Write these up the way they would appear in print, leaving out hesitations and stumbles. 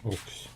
Упс.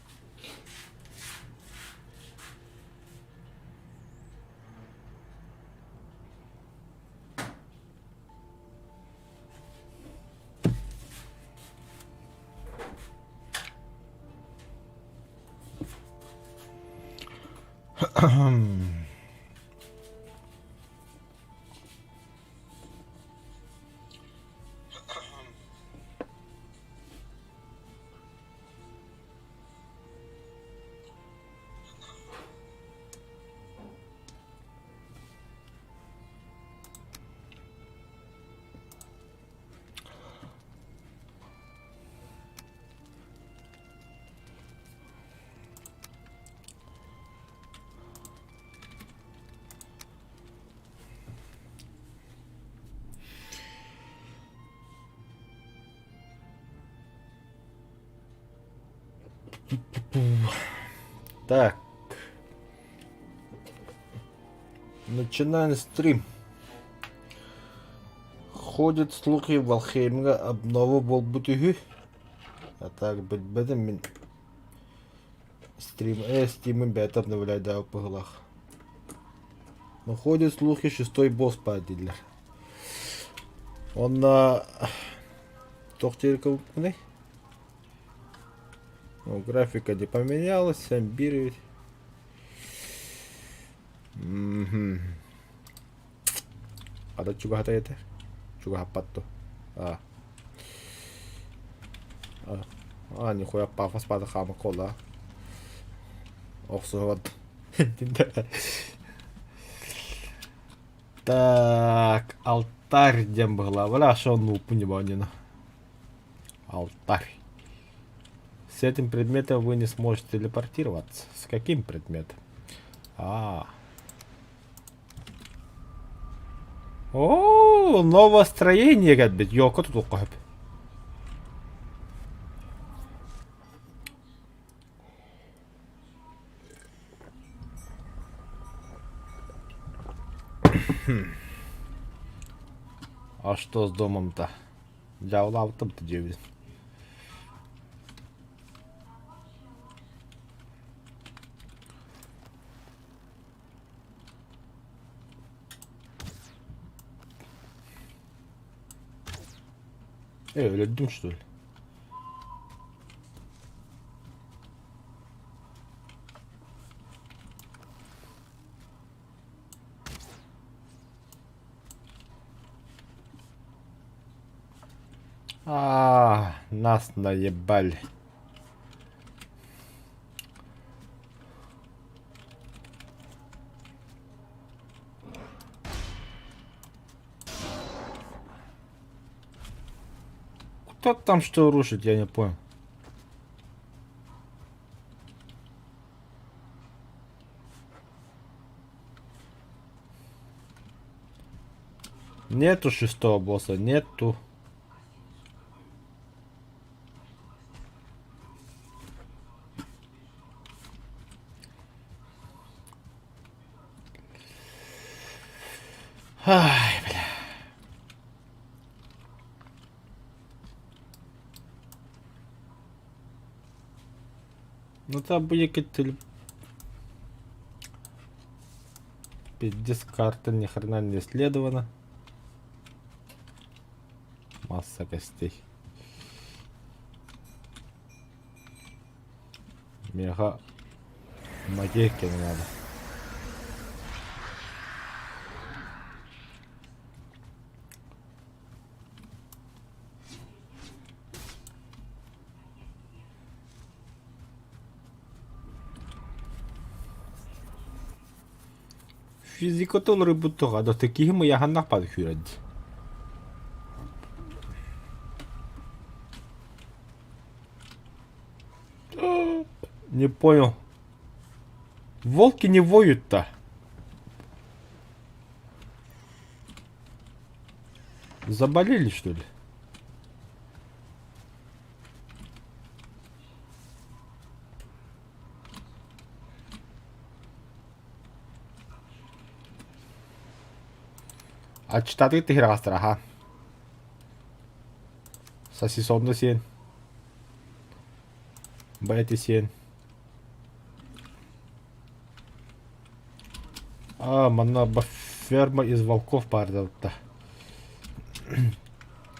Так. Начинаем стрим. Ходят слухи, Валхеймга обнова болбутугу. А так быть бедем стримы бета обновляет да по глах. Но ходят слухи, шестой босс падил. Он на тохтирка не? Ну, графика не поменялась, амбирует. Ada juga hata itu, juga hapat tuh. Нихуя пафос pada хама кола. Också вот. Так, алтарь дем была. Валя, что он упунебанина. Алтарь. С этим предметом вы не сможете телепортироваться. С каким предметом? О, новое строение, гадбит. Йоко тут укоп. А что с домом-то? Я лавтом-то девять. Öldüm что ли? Нас наебали. Кто там что рушит, я не понял. Нету шестого босса, нету. Ай, бля. Ну там будет какие-то... Пиздец, карта ни хрена не исследована. Масса костей. Мега магейки не надо. Физикотолори буттуга до таких я ганнах падхюрад. Не понял. Волки не воют-то. Заболели, что ли? Ачтаты тыграстыр, ага. Сосисонды сен. Бәйті сен. Мана ферма из волков барды да.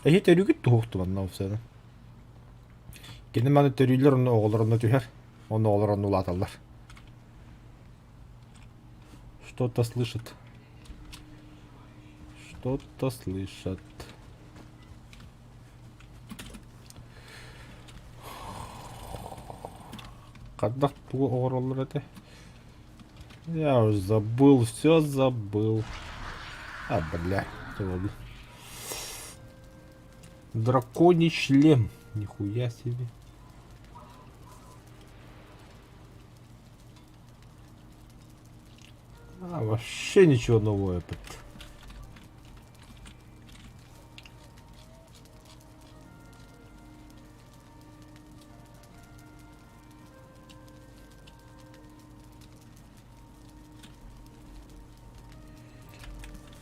Эхи төрүгүт туһукту манна усаны. Кені маны төрүйлөр оны оголорунда түһер. Оны оголорунда улаталар. Что-то слышит. Что-то слышат. Кадак тугу оголорулар эте. Я уже забыл, все забыл. Бля, что было? Драконий шлем. Нихуя себе. Вообще ничего нового опыт.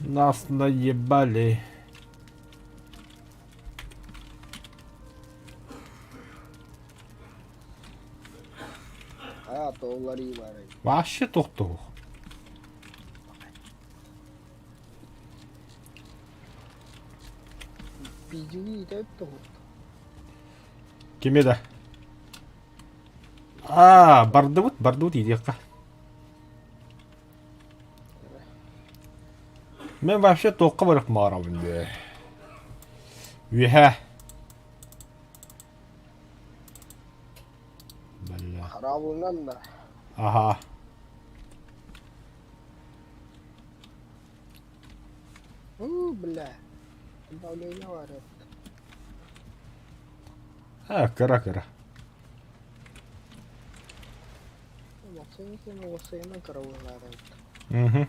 Нас наебали. Тоолары бар. Вообще тоқтау. Пиджуи да то. Кемеда. Бардыбыт идеяққа. Мен вообще тоққа барып мағарамын де. Үйе. Бля. Харабынан да. Ага. Бля. Добавление варят. Кара. Маценики на карабунарят. Угу.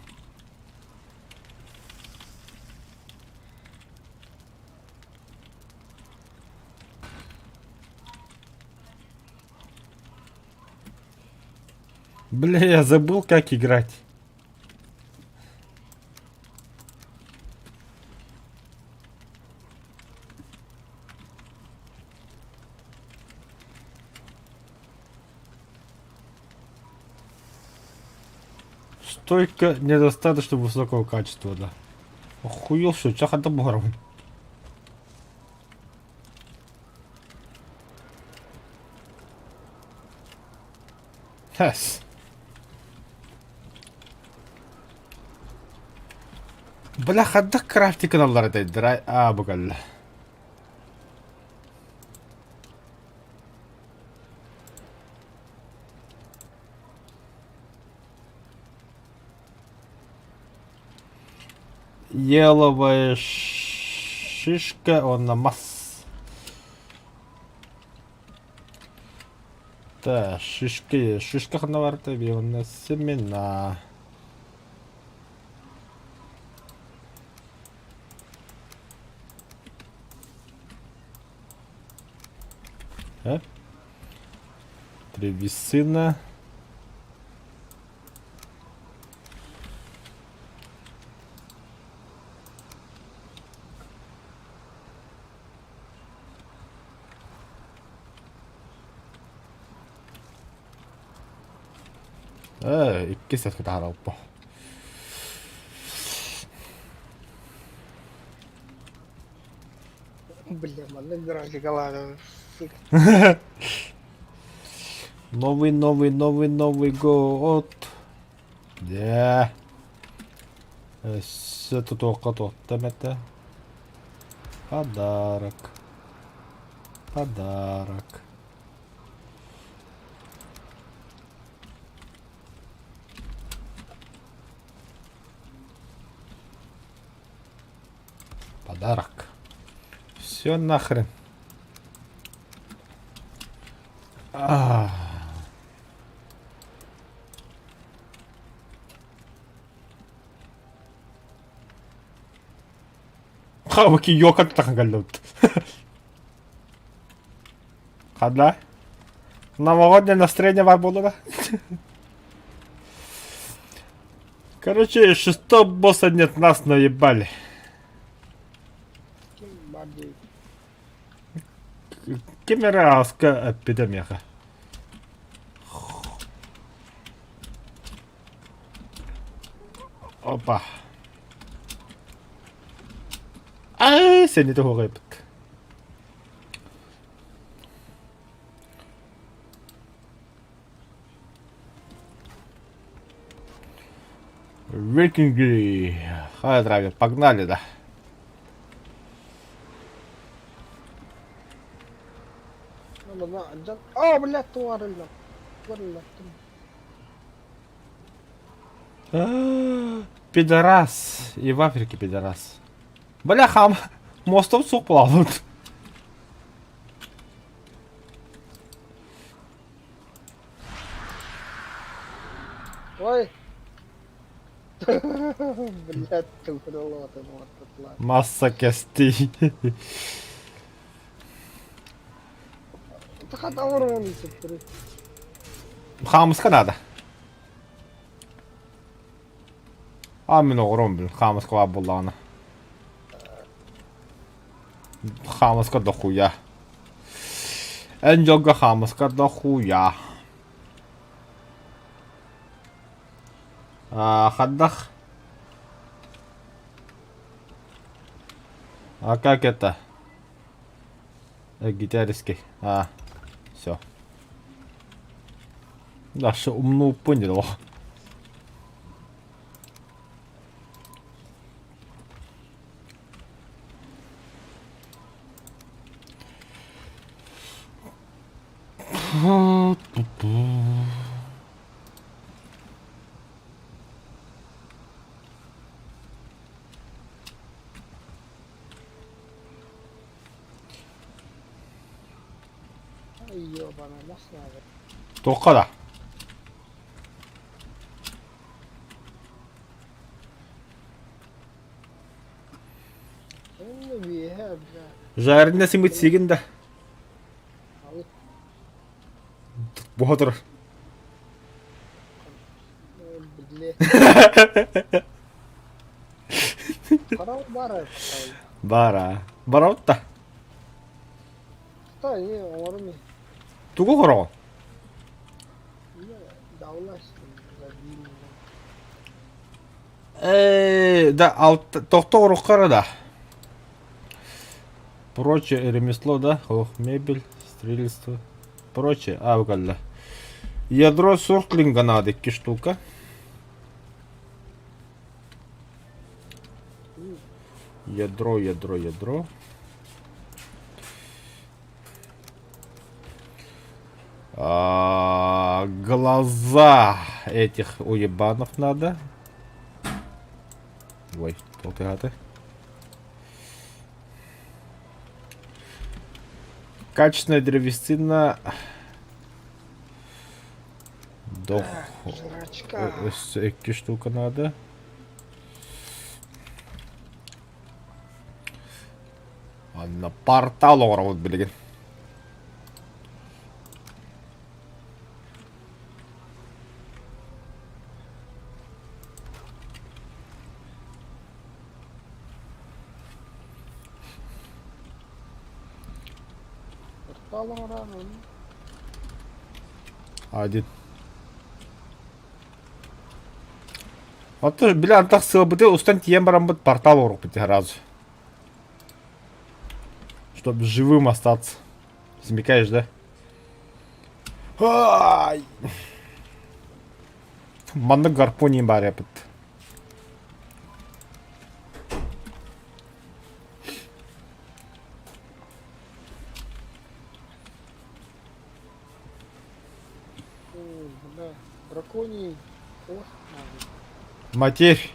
Бля, я забыл, как играть. Стойка недостаточно высокого качества, да. Охуел, что чахата бором. Хэс. Бля, хадда крафти каналлар дейдир. Бугалла. Еловая шишка, он намаз. Да, шишка ханавар тебе, он на семена. Древесина. Ikki сәт көтә алып. Бля, мана графика ладно. Новый год. Да. Это только то-то это. Подарок. Все нахрен. Хаваки йокат тахагалут. Хадла? Новогоднее настроение вам было? Короче, шестого босса нет, нас наебали. Кемеровская эпидемия. Опа. Ай, seni de horribelt. Викинги. Хай, драйвер, погнали, да. اه بالله طوار الله والله Пидорас. И в Африке пидорас. Бля, хам. Мостом сук плавают. ой блядь тупорыло ты вот тут ладно Масса костей. ты хотя уровень супер Хамска надо. Амин огром, блин. Хамска была она. Хамска дохуя. Энджелга хамска дохуя. Хаддах. А как это? Гитаристский. Все. Да, что умну понял. ёбаный масло Только да. اللي بيهاب Жареная симит сигинда. Бохотр. بالله قرار بارد Бара. Баротта. طيب ورمي Туго хоро. دولة Да, тохто рухара да. Прочее ремесло, да? Ох, мебель, строительство. Прочее. Угадала. Ядро сортлинга надо, 2 штука. Ядро. Глаза этих уебанов надо. Ой, полтыгаты. Качественная древесина. жрачка 2 штука надо. На портал вот, блин. порталом рано Один. Вот тоже, бля, антах сылбыды устан тиембарам быт портал урок быт разу. Чтоб живым остаться. Смекаешь, да? Ай! Манда гарпоний бар yapıt. бля драконий хвост надо Матерь.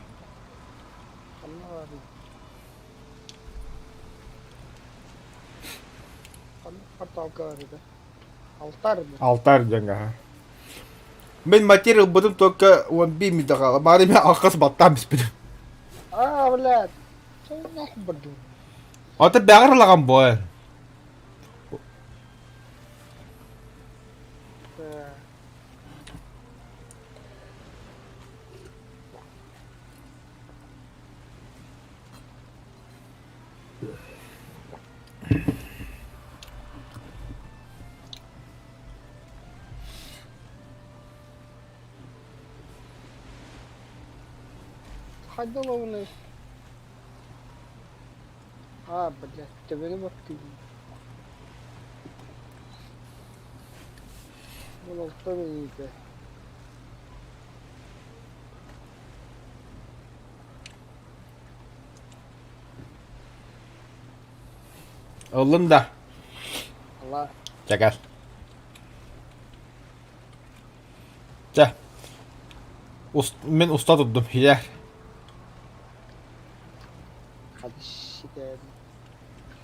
портал говорит да алтарь Алтарь деньга. Мен материал будем только он бими дага. Марими алкас баттам спид. блядь что нахуй баду Ата бягар лаган бой. Ходила вниз. А, блядь, тебе не активно. Ну, кто не идет. Oğlum da. Allah. Gel. Gel. Ben usta tuttum. Gel. Hadi şeker.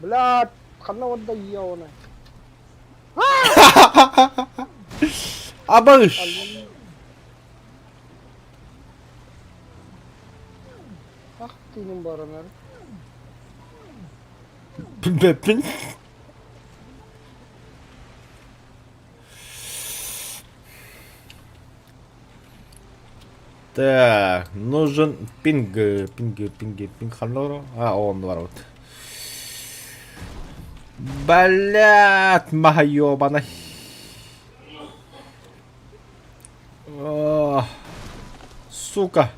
Блядь, خلنا ودا يونا. Abış. Ах, ты не баранар. Пин. Так, нужен пинг. Пинг. Ханлоро. А, он var вот. Блядь, маха ёбаный. Сука.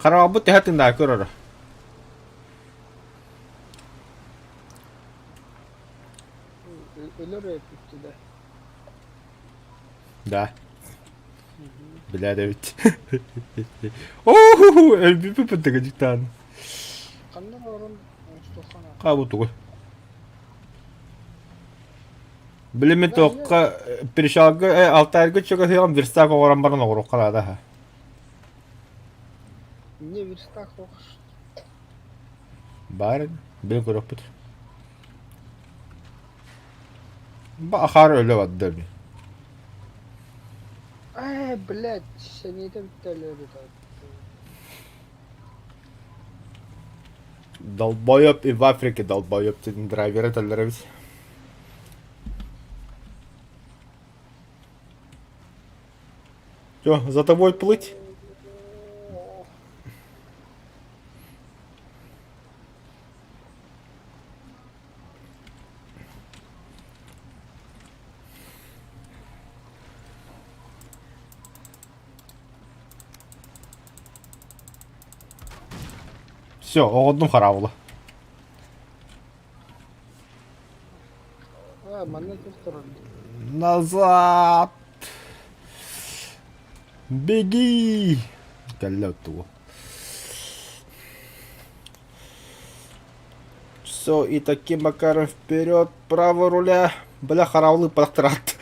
Қарабы тәхәтің да көрір. Ölür yapıp da. Да. Бля, да ведь. Оу, ölbüpü пытыгачтан. Қандай орын? Остохана. Қабы тугы. Білімен тоққа перешалғы алтайғы чөгі хиғам верстак оғыран барын оғыру қалады. Не верстак оқыш. Барын, білін көріп бұд. Бақар өлі вады дөрмі. Блядь, сені де бітелері да. Долбоёб и в Африке долбоёб тетін драйвері тәлдері біз. Чё, за тобой плыть? Все, оғындым қарауылы. Мана тұртырын. Назад! Беги! Кәлі өтті ол. Все, и таким макаром вперед, право руля. Бля, қарауылы пақтырат.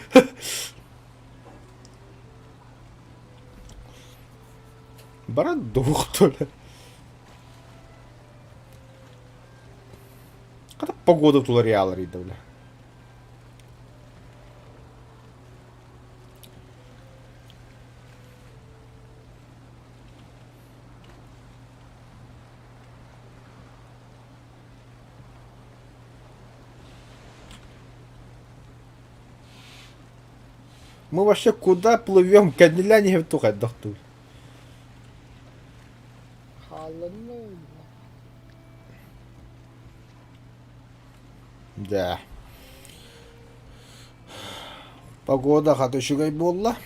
Баран дух, то ли. Когда погода в Тулариал рида, бля. Мы вообще куда плывем? Кәділә не туға дохту. Халыны. Да. Погода хаты шугай болла.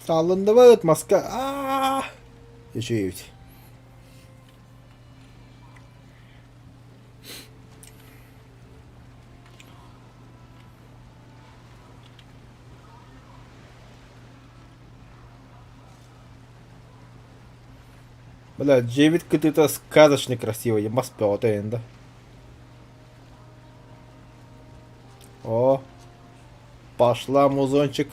Салынды бөт маска. Ешеевді. Бля, 9 это сказочно красиво, я спел да. О, пошла музончик.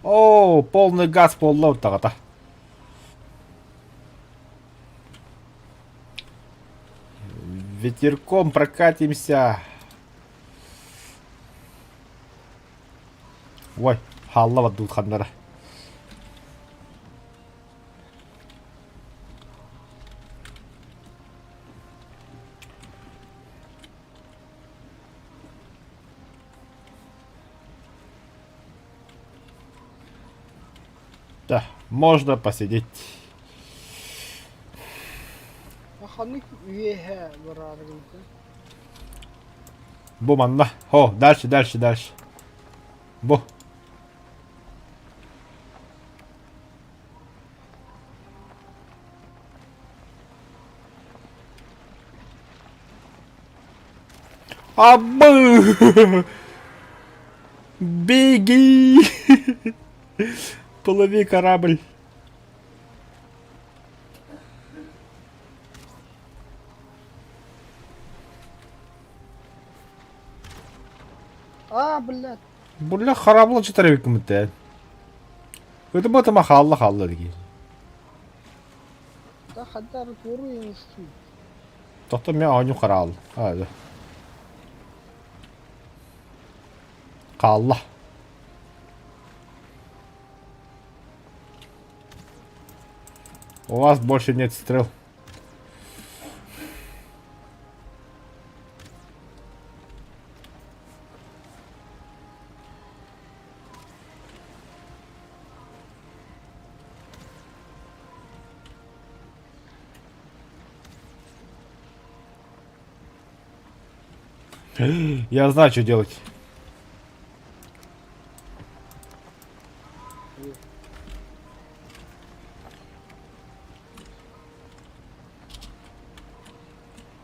О, полный газ, поллоуд тағата. Ветерком прокатимся. Ой, халла бадды утхандара. Да, можно посидеть. Аханык веха бараргынты. Бу манна. О, дальше, дальше, дальше. Бу. Абы! Беги! Плыви, корабль. А, блядь. Бля, харабла чотири комітет. Это буде махалла халла такі. Да хадар туру инсту. Тобто мен аню харал. А, да. Қалла. У вас больше нет стрел. Я знаю, что делать.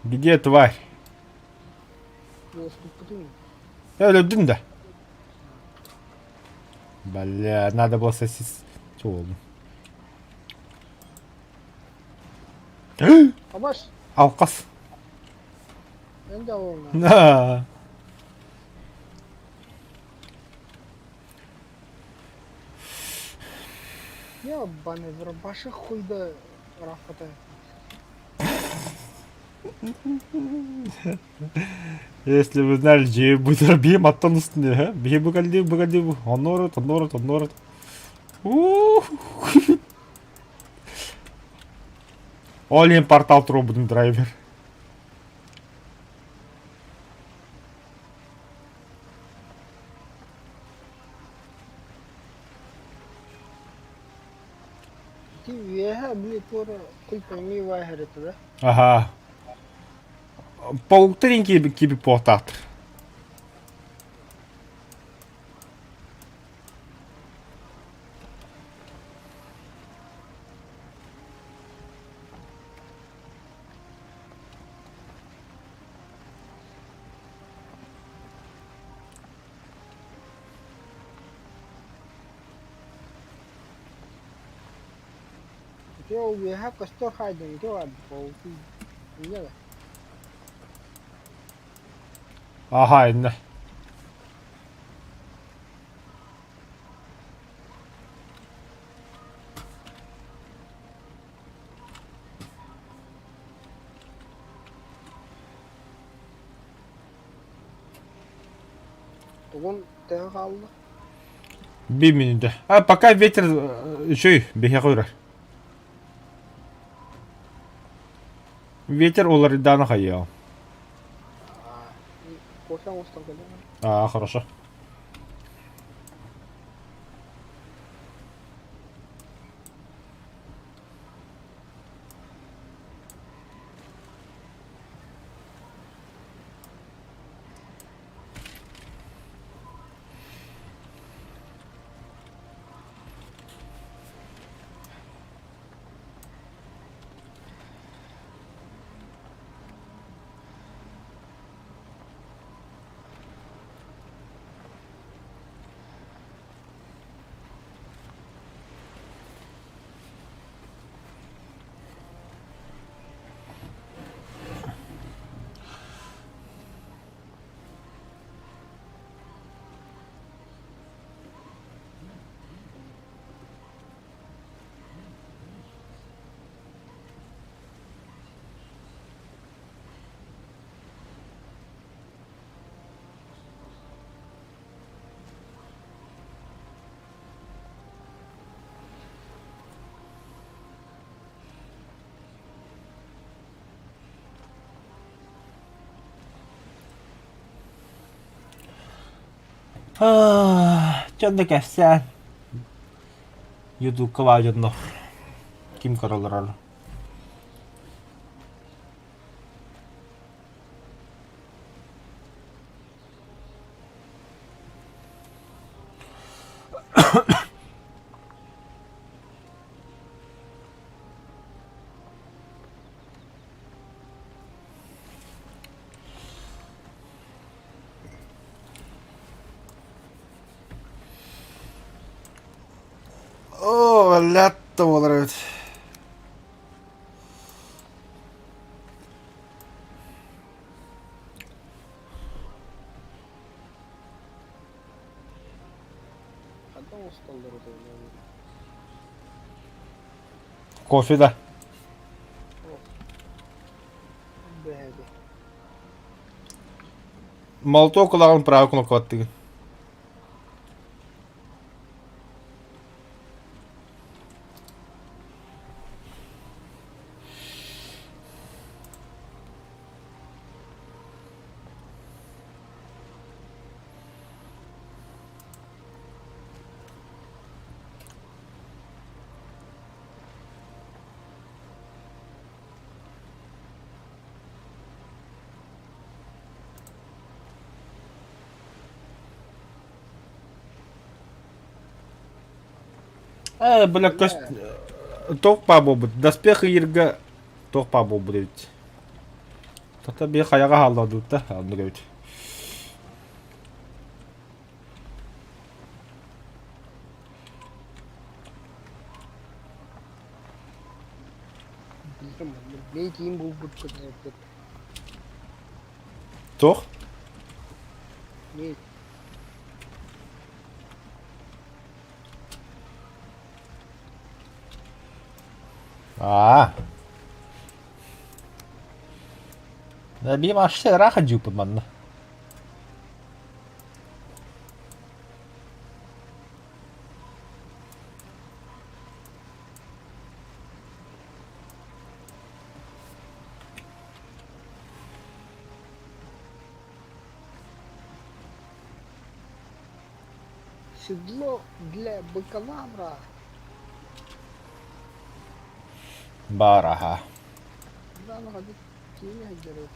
Где тварь? Я ступрю. Людинда. Бля, надо было сосис... Чего? Абаш. Алкас. Энде олна. На. Ябаный в рот. Башы хуйда рафата. Если вы знали, че будет бьем аттан үстіне, бьем бұғалды, онорот. Олен портал тұру будем драйвер. Ти веха, блядь, тура. Куль пойми вайхарета, да? Ага. Пауктырин киби портат. Ти ол веха кастор хайден. Ти ад пауки. Не да. Ага, инне. Тогон тега қалды. Bir minütte. А пока ветер şey беге койрар. Ветер олар даны хайял. Косан остан келе. А, хорошо. Чоннекэссään. Юtukka vaan jonno. Kim Karolleralla. Vad lätt det var där ute. Когда он стал дорогой? Кофе да. Беги. Молоток kulağın правильно квартиры. Бля, тоқпа болбут. Доспех ирге тоқпа болбут эбит. Тата би хаяга халдадык да, аны көбүт. Ne diyeyim bu kadar. Тоқ? Ne? Би маш раахан жупад манна. Седло для бакалавра. Бараха. Да, ну ходи. Киме герой.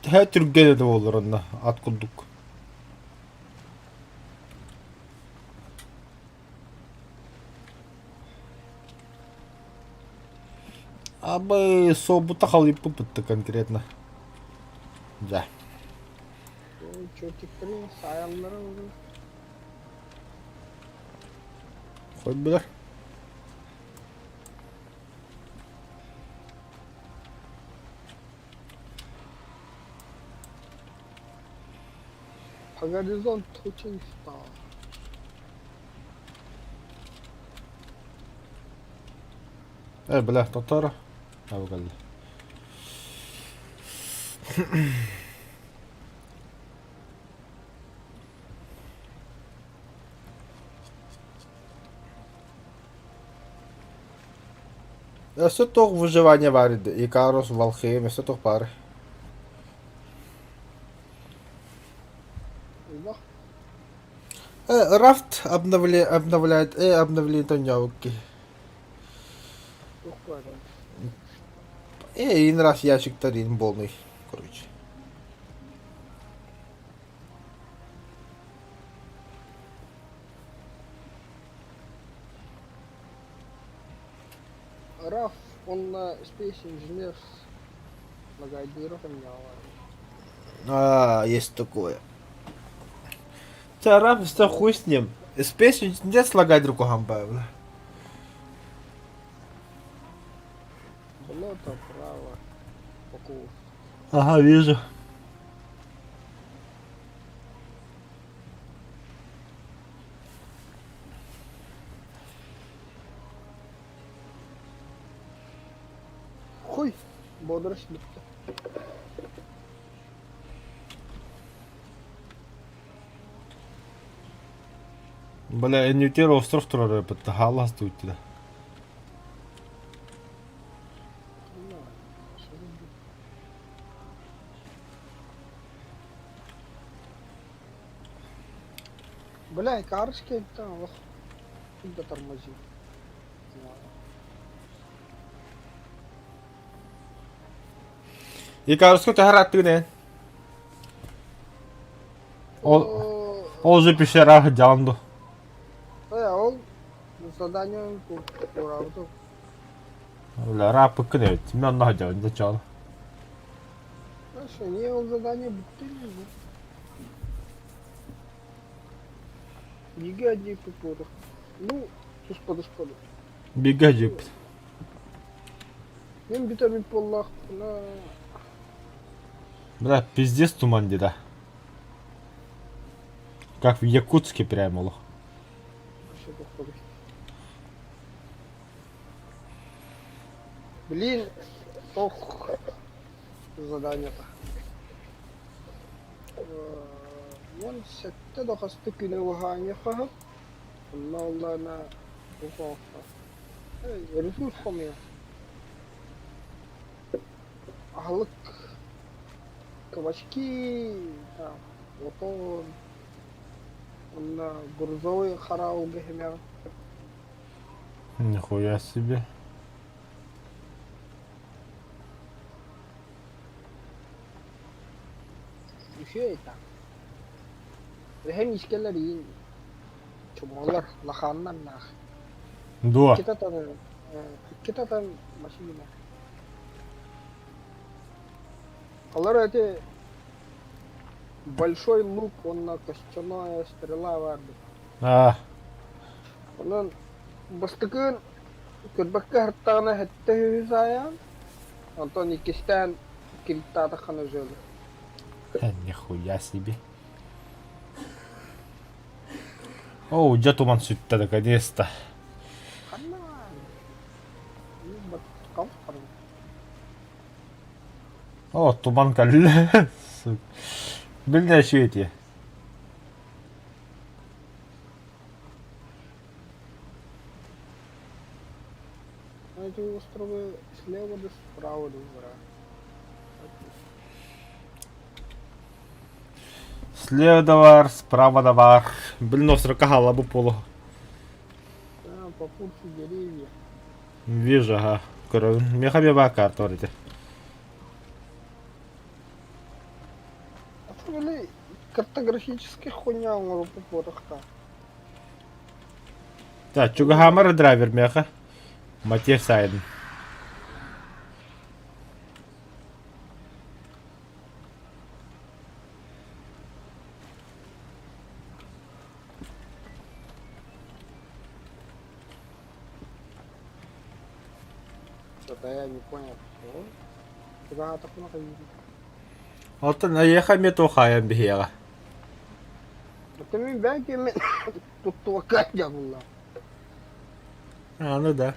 Her Türkiye'de de olur onda. At kulduk. Абы собута халып пыпытты конкретно. Да. Çocukların sayalları olur. Хоть бы. Горизонт очень стал. Бля, татара. Авгал. Все toch выживание варит. Икарус, Валхейм, все toch пары. Да? Рафт обновляет обновление тонявки. Буквально. Один раз ящик тарин полный. Короче. Раф, он на Space Engineers логодиров менял. Есть такое. Раф, что хуй с ним. Спесь не слагать руку хамбавла. Болото право. Покус. Ага, вижу. Хуй. Бодрость. Бля, ньютер остров турары бітті. Халас дуйты да. Бля, карышки там, ох, да тормози. Икаруску ты грати не. Ол же пещера дянду. Ол задание правду. Бля, рапы кнет. Мен на дян зачал. Хорошо, не он задание будто не знаю. Гигади купюры. Ну, господи. Бегадип. Мен битами поллах на Бля, пиздец туман деда. Как в Якутске прямо лох. вообще походу. Блин, ох, задание-то. Мен сетте да хасты күнү ваханя хахап. Allah на ухофа. Ресурс хомия. Ахлык кабачки, отон, на грузовые харау гехемя. Нихуя себе. Еще это. Hem işkeller iyi. Çumalar lahandan nah. Дуа. Kita tan машина. Колор эти большой лук, он на костяная стрела варди. А, Onun бастыкын көрбәккә хаттагына хәтта хизаян. Антон икестән килтата ханы жөле. нихуя себе. О, где туман сюда наконец-то. Ханна. Ну, бат кафтар. О, туман калле. Бля, что эти? Эти островы слева да справа да вора. Слева давар, справа давар. Блин, остров кагала бы полу. Да, по курсу деревья. Вижу, ага. Меха бака, арторите. А что ли картографических хуйня в попорах-то? Так, чугахамар драйвер меха. Матер сайден. Что-то я не понял. Что? Куда так много видно? Алтын аяха мето хаям бихера. Это мы бяки тут толкать я была. А, ну да.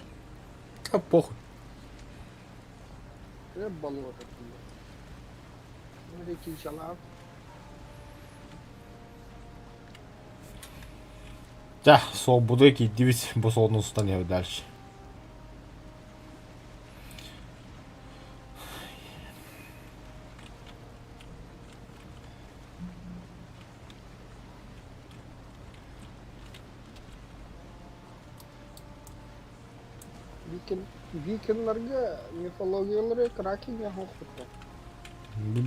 А похуй. Это болото такие. Ну, реки шалав. Да, сол буду який дивись, бо солоно стане дальше. Викингерге мифологиялары кракен я хохту.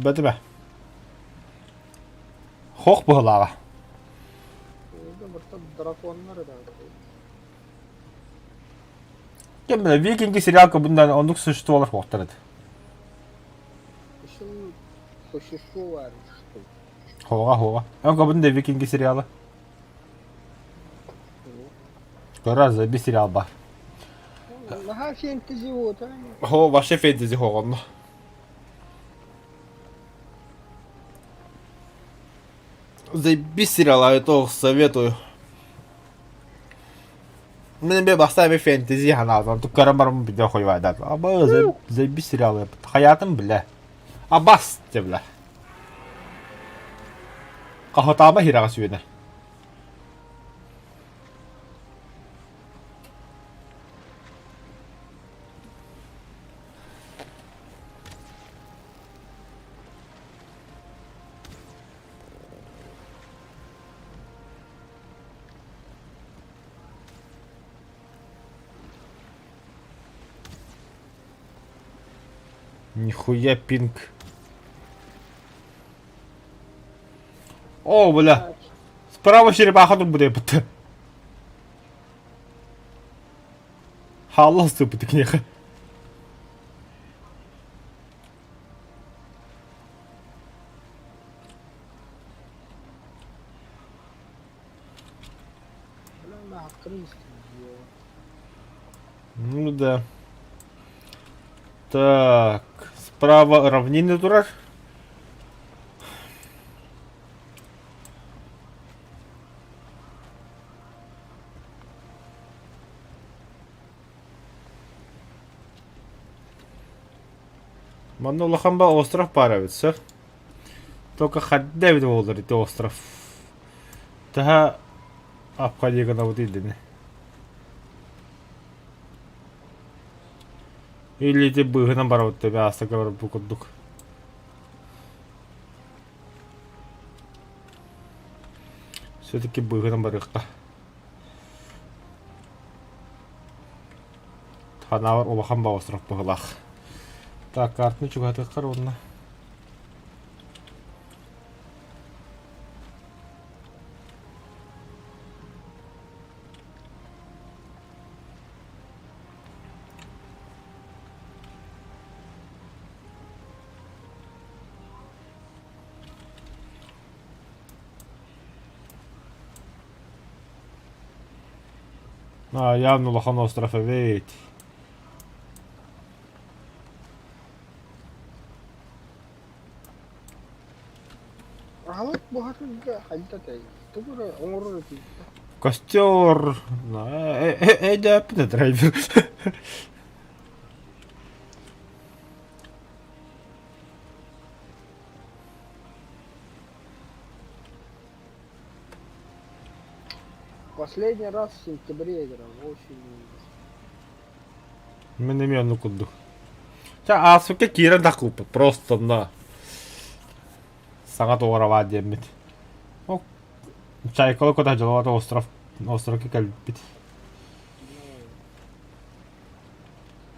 Бәтібә. Хоқ бұғылаға. Это вот драконнары да. Кем біле, викинги сериалка бұндан ондық существолар хоқтырады. Еще существовали, что ли. Хоға. Онка бұнда викинги сериалы. Көрі заби сериал бар. Ага, фэнтези вот, а? Хо, ваше фэнтези хоғанды. Заби сериал, а это советую. Мен бе бастайбы фэнтези ханазан, тут карамарым биде қойвайдады. Аба, заби сериал, хаятым біле. Абас, де біле. Қахотама хираға сүйені. Нихуя пинг. О, бля. Так, Справа черепаха тут буде бути. Халал сыпать кнеха. бля, на крыски. Ну да. Так. Справа равнины дурак. Манулахамба остров паривается. Только хоть Дэвид Волдер это остров. Тага обходи на вот идены. Или ты бы наоборот тебя оставил букудук. Все-таки бы наоборот. Ханавар Улахамба остров Пахлах. Так, карту чего это коронна. А, явно Лохан остров ведь. Галат багато хальтатей. Тобто умрути. Костер. Да, драйвер. Последний раз в сентябре играл. Очень. Мене м'яну куду. А сука кира да купа. Просто на. Сага туора демит. О. Чайкалы куда жаловато остров. Остров кальпит.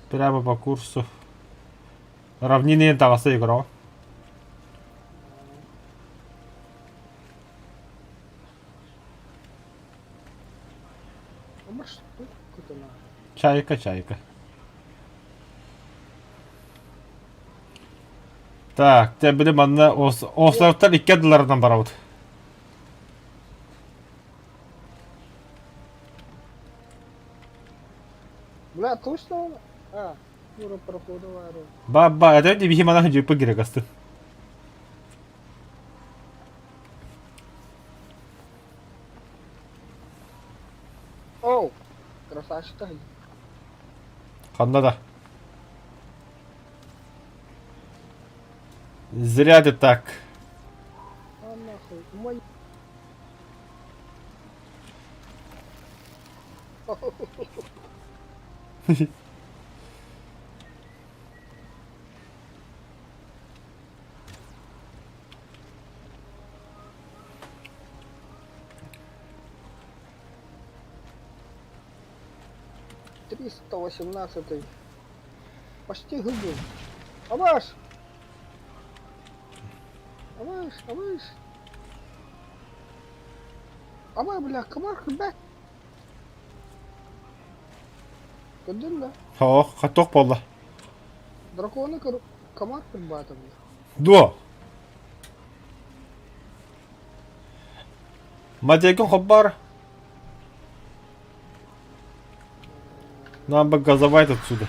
Прямо по курсу. Равнины таваса игра. А может, какой-то на. Чайка. Так, тебе буде манна островтар 2 доллардан барабыт. Бля, точно он? А, Юра проходу вару. Баба, это не бихи мана ханжу пыгире касты. Оу! Красавчик-то. Ханда да. Зря ты так. А нахуй. Мой. Триста 18. Почти губил. Аваш! Аваш! Авай, бля, комар, бля. Gördün mü? О, хаток полла. Драконы комар прибатывали. Да. Мадегон хабар. Нам бы газовать отсюда.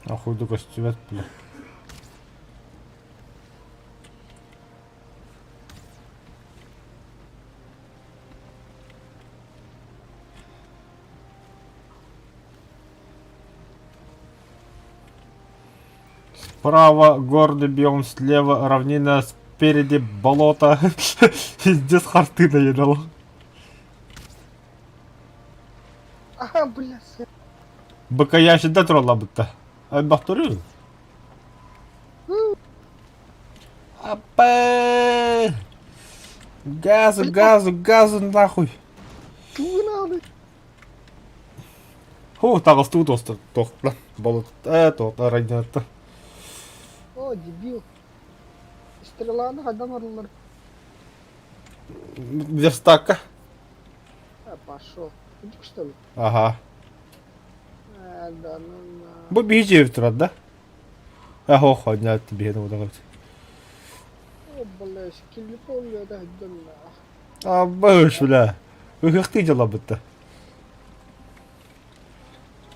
Охуй до костюмет, бля. Справа горный биом, слева равнина, спереди болото. Здесь харты наедал. Ага, бля, Бакая шидда тролла бытта. Ай бахтурю. Апай! Газу, газу, газу нахуй. Чего надо? Ху, тагас тут остр, тохтла. Болот, тохтла радиатор. О, дебил. Стрела на адамарлар. Верстака. Пошел. Иди, что ли? Ага. Да ну на. Bu bir турат, да? Ахо, ходня тебе на удовольствие. О, бля, скилли поле, да, да на. А, бэш, бля. Как ты дела бы-то?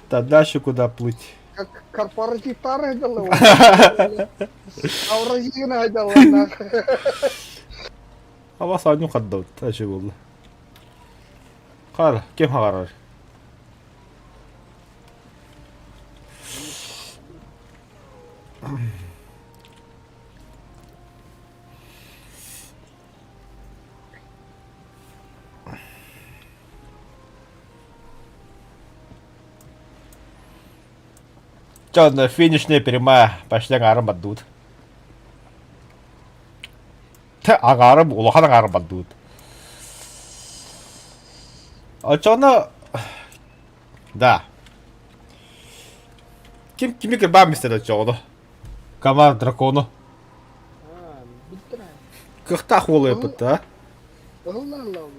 Да дальше куда плыть? Как корпоратив тары дала. А в России дала на. А вас одну ходдот, а чего было? Хар, кем харар? Чё, на финишная прямая, почти агарым отдут. Агарым, улахан агарым отдут. А чё на... Да. Ким кирба мистер чё, команд дракону. Битра. Как та холая пыта, Голала.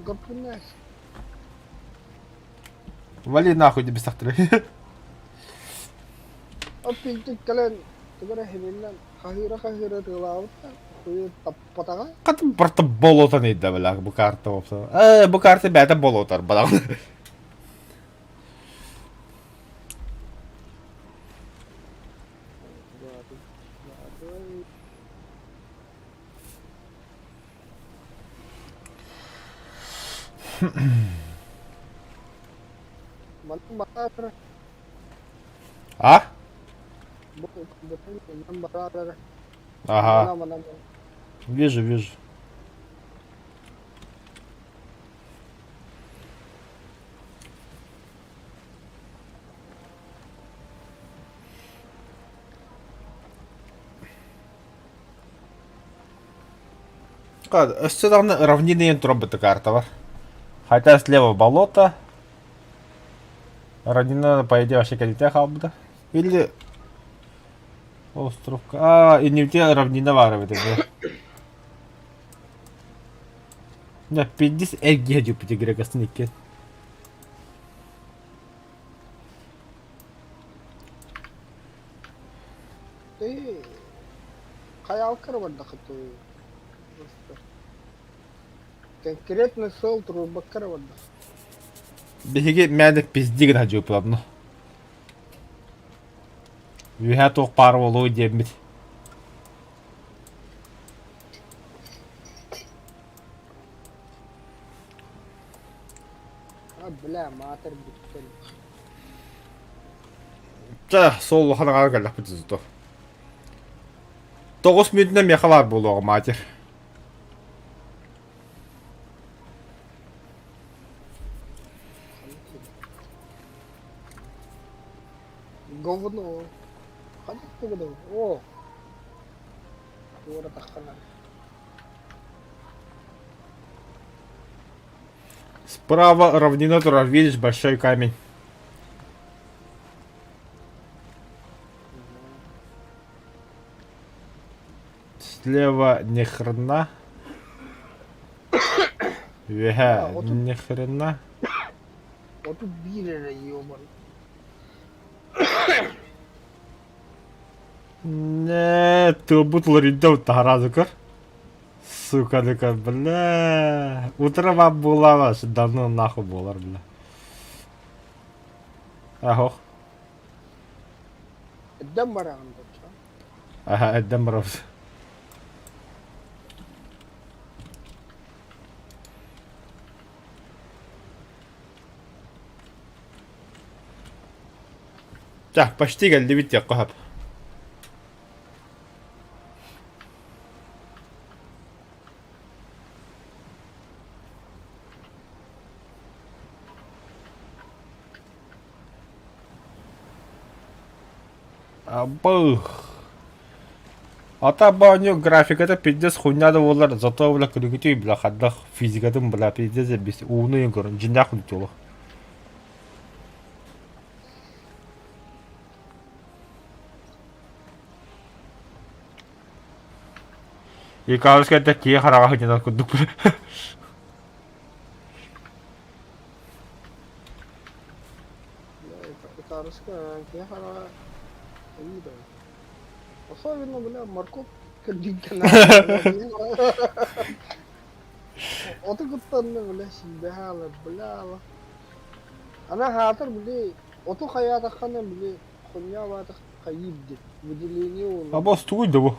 Гапунаш. Вали нахуй, не без сахтары. Опять кален. Тогда хилилан. Хахира тылаута. Куй таппатага. Кат барта болота не да бля, бу карта опса. Бу карта бәті болотар, балам. Mana А? mana Ага, mana вижу, вижу. Сюда равнины робота карта, ва. Хотя слева болото. Равнина, по идее, вообще калите халбда. Или... Остров... А, и не в те равнина варивает, да? Да, 50 эгедю по тигре костники. ты хаял карварда хату конкретно сел труба карварда Беги, мяда пиздик на джу плавно. Виха тох пару лой дебит. бля матер биттен За, сол ханагаар галах битсто. 9 минутна мяхалар болоо матер. говно ходит погода о тура тахана Справа равнина, тура видишь большой камень. Слева ни хрена. Виха, вот ни хрена. вот тут били ёбан Не, ты бутыл ридов таразукар. Сука, дека, бля. Утро була ваш, давно нахуй болар, бля. Ахох. дэмбаран Ага, эдем роз. Да, почти geldi ya kahap. Abah. Ата баню графиката пиздец хуйня да олар зато бля кригити бля хаддах физикатын бля пиздец бис уны көрүн жинак утулу. И кажется, это ки харага хыжына кудук. Итарска, кехара, вида. Особенно, бля, морковка дикана. Отугуттанны, бля, сибехала, бля. Она хатар, бля, оту хаятахана, бля, хуйня ватах кайибди. Выделение он. А бос туй да бу.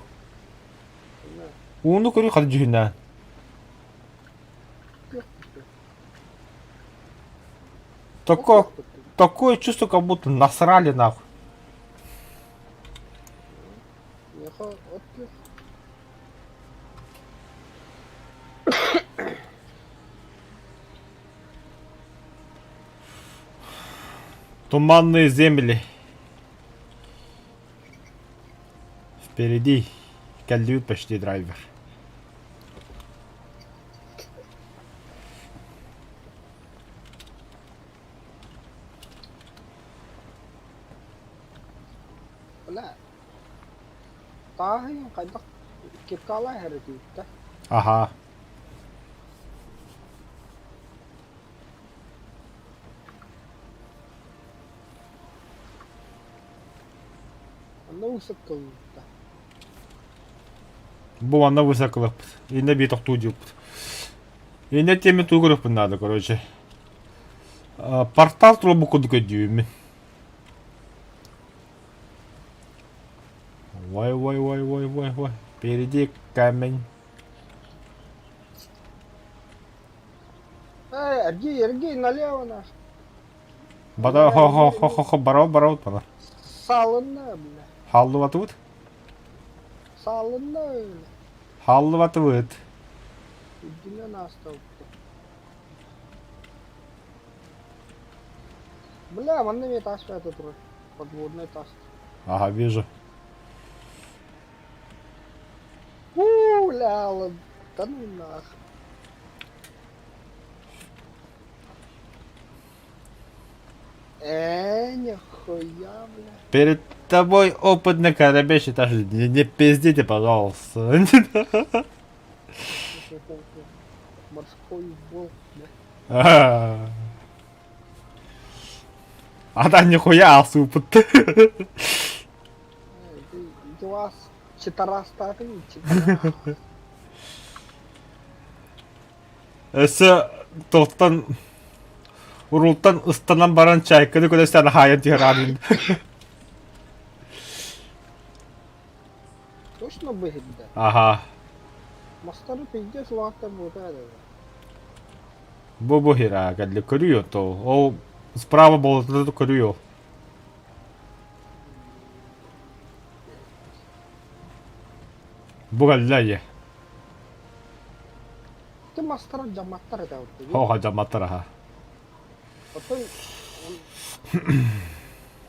Уну кори хад жигна. Такое чувство, как будто насрали нахуй. Туманные земли. Впереди колют почти драйвер. Бля. Тахи, кайдак кипкала херти. Ага. Она высоко. Бу ана высоклып. И на биток тудил. И на теме тугрып надо, короче. Портал трубу кудка дюйме. Вой. Впереди камень. Эргей, налево наш. Бада хо барау пана. Салынна, бля. Халлы ватывыт? Салынна öyle. Халлы ватывыт. Üdüne nasıl oldu? Бля, вон мне таш этот подводный таш. Ага, вижу. Бля, ладно. Да ну нах. Нихуя, бля. Перед тобой опытный корабель, считаешь, не пиздите, пожалуйста. Морской волк, бля. А да нихуя опыт. Ты у вас читараста ты, читара. Эсэ тоқтан урултан ыстанан баран чайканы көдестен хаян тирадын. Точно выгодно. Ага. Мастары пиздец лахта вот это. Бобо хира, гадли көрüyor то. Ол справа болотта көрüyor. Bu галлая. Ты мастера жаматтар это вот. Хоха жаматтар аха. Потом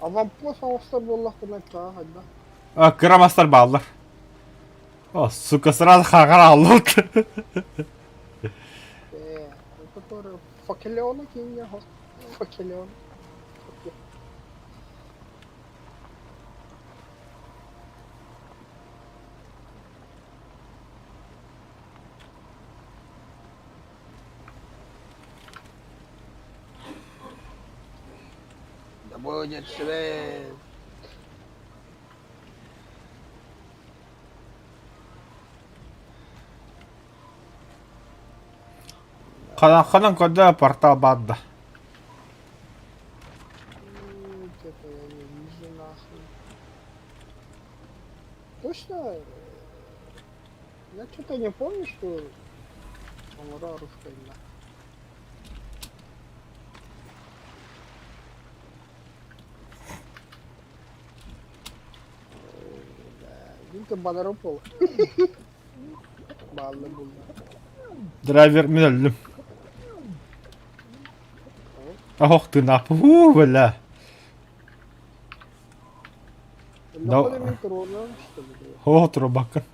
аванпост авастар боллах кына та хадда. Кырамастар баллар. О, сука, сразу хагар алды. Который факелёна кинья, факелён. Да будет свет. Хадан кода портал бадда. Это я не вижу нахуй. Точно? Я что-то не помню, что он рарушка именно. Винка Банаропол. Балlı buldu. Драйвер мен öldüm. Oh, ты нахуй, бля. Ну, поднимай трудно, что ли. О, трубака.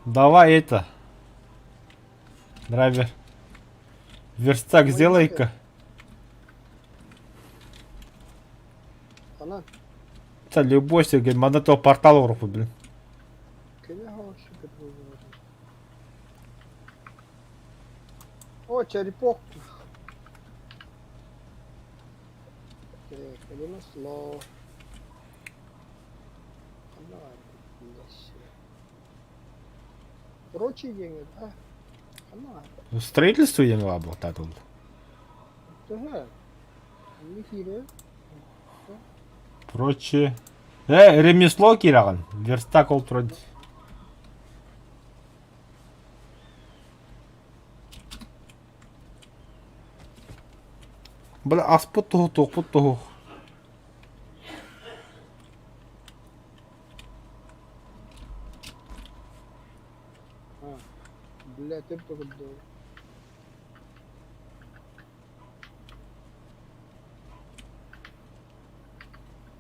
Давай это. Драйвер. Верстак Ой, сделай-ка. Она, Да любой себе, надо то портал урфу, блин. кене хороший петров. О, черепок. Так, один слов. Она, блядь. Прочие деньги, да? Она, Строительство я не лабал, тут. да. Не хире. Прочее. Ремесло кираган. Верстак ол тұрады. Бля, аспыт тұғы, тоқпыт тұғы. А, блядь, ты только дал.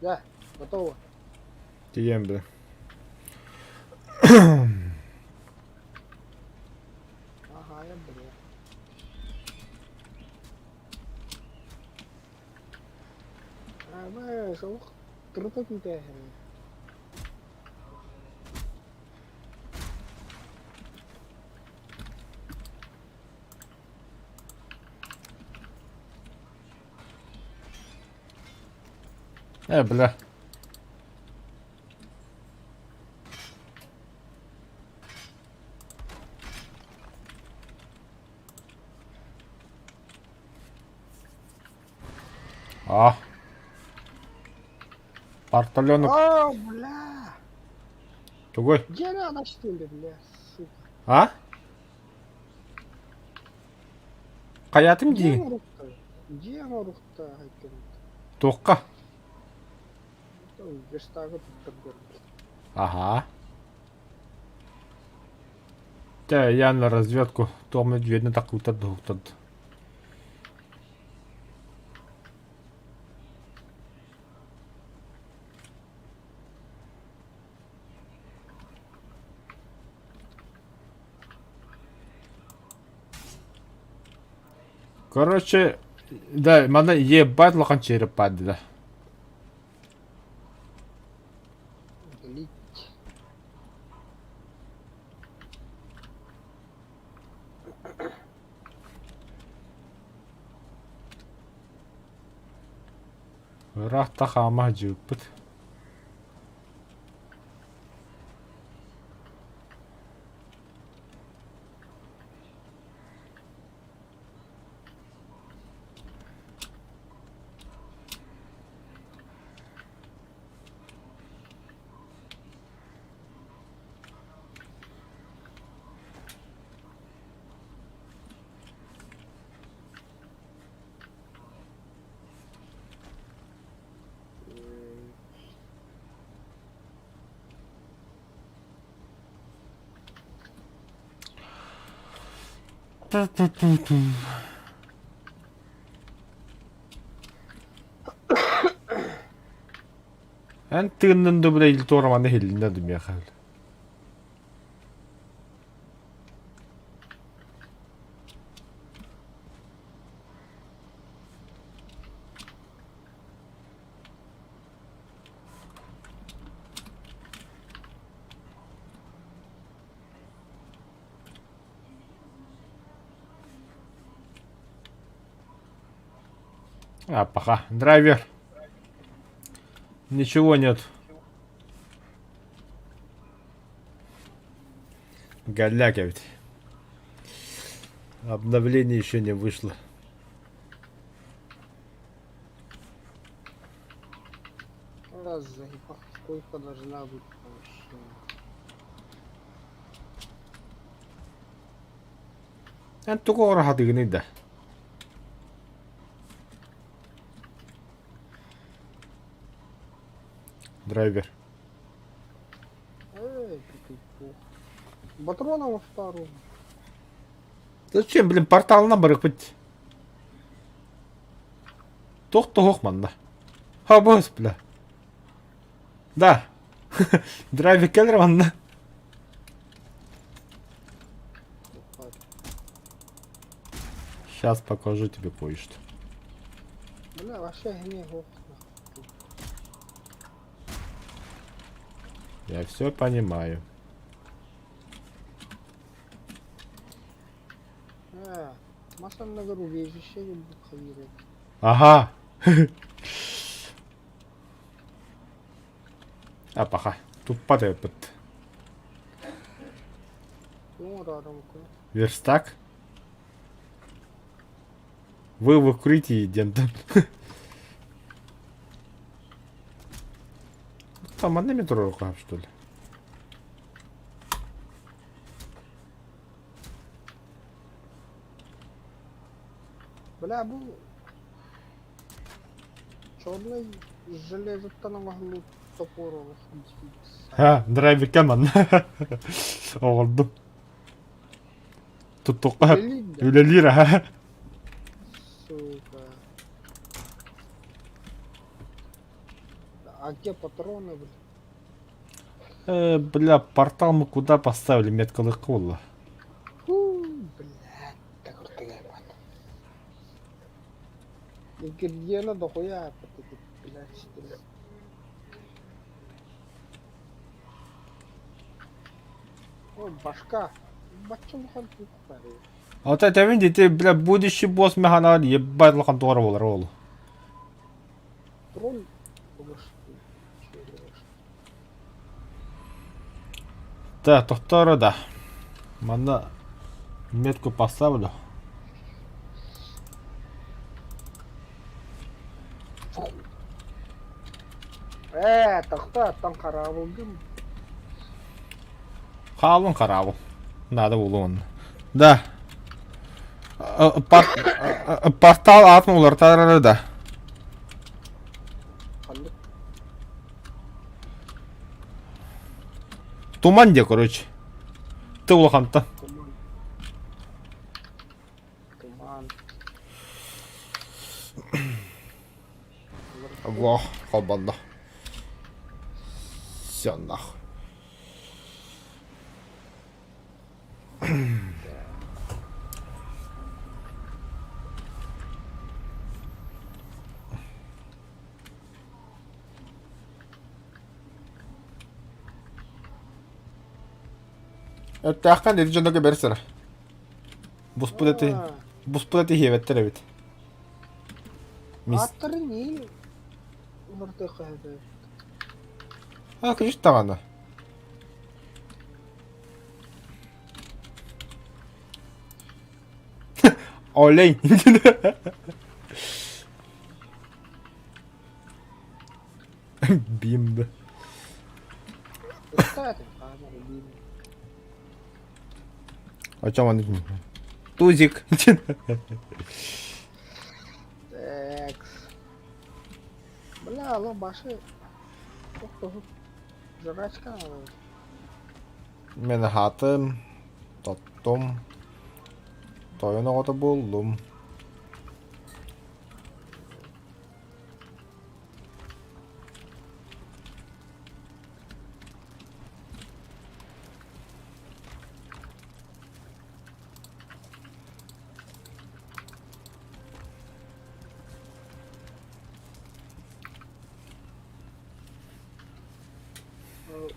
Да, готово. Тием, бля. Ага, я бля. А, мы шел. Круто ты. Бля. А. Порталенок. А, бля. Тугой. Где она что ли, бля, сука? А? Қаятым Где дейін? она рухта? Где она рухта? Тоққа. Верстагы тут Ага. Да, я на разведку. Том медведь так утаду. Короче, да, мана ебать лахан череп падды да. Блять. Рахта хама жуппыт. Эн тыыннын да бля ил тораманы хеллинде дүмия хал. А, пока. Драйвер. Ничего нет. Голяк ведь. Обновление еще не вышло. Раз заебал. Сколько должна быть вообще? Эн тугора хадыгны да. Драйвер. Эй, ты пух. Патронов пару. Зачем, блин, портал на барык быть? Тох манда. Хабас, бля. Да. Драйвик келер ванна. Сейчас покажу тебе кое-что. Бля, вообще не гох. Я все понимаю. Masanın agar убежище gibi bu hayır. Ага. Апаха. Тут падает под Юморарım ko. верстак. Вы в укрытии, дентом. Там одна метро рукав, что ли? Бля, bu черный железо-то на моглу топором. Драйвик кеман. Oldu. Tuttuk. Öyle lira. Сука. А где патроны, бля? Бля, портал мы куда поставили? Метка лыкула. Блядь, так вот я Ингредиенты дохуя, блядь, что. О, башка. Бачым хан тупарый. А вот это видите, бля, будущий босс механа ебать лахан тугар болар ол. Тролль. Да, тоқтары да. Мана метку поставлю. Тақта аттан қара болдым. Қалың қарабыл. Надо болу оны. Да. Портал атын олар тарары да. Қалдық. Туман де, короче. Ты улаханта. Туман. Туман. Во, қалбанда. Все нахуй. Тахкан dedi жөнөкө берсер. Буспудети хеветтер бит. Аттары не? Мұрты қайды. Криш таганы. Олей. Бимб. Кстати, камера бим. О чем он? Тузик. Текс. Бля, lan başı. Çok жрачка. Мен хатын тоттум. Тойын оғыты болдум.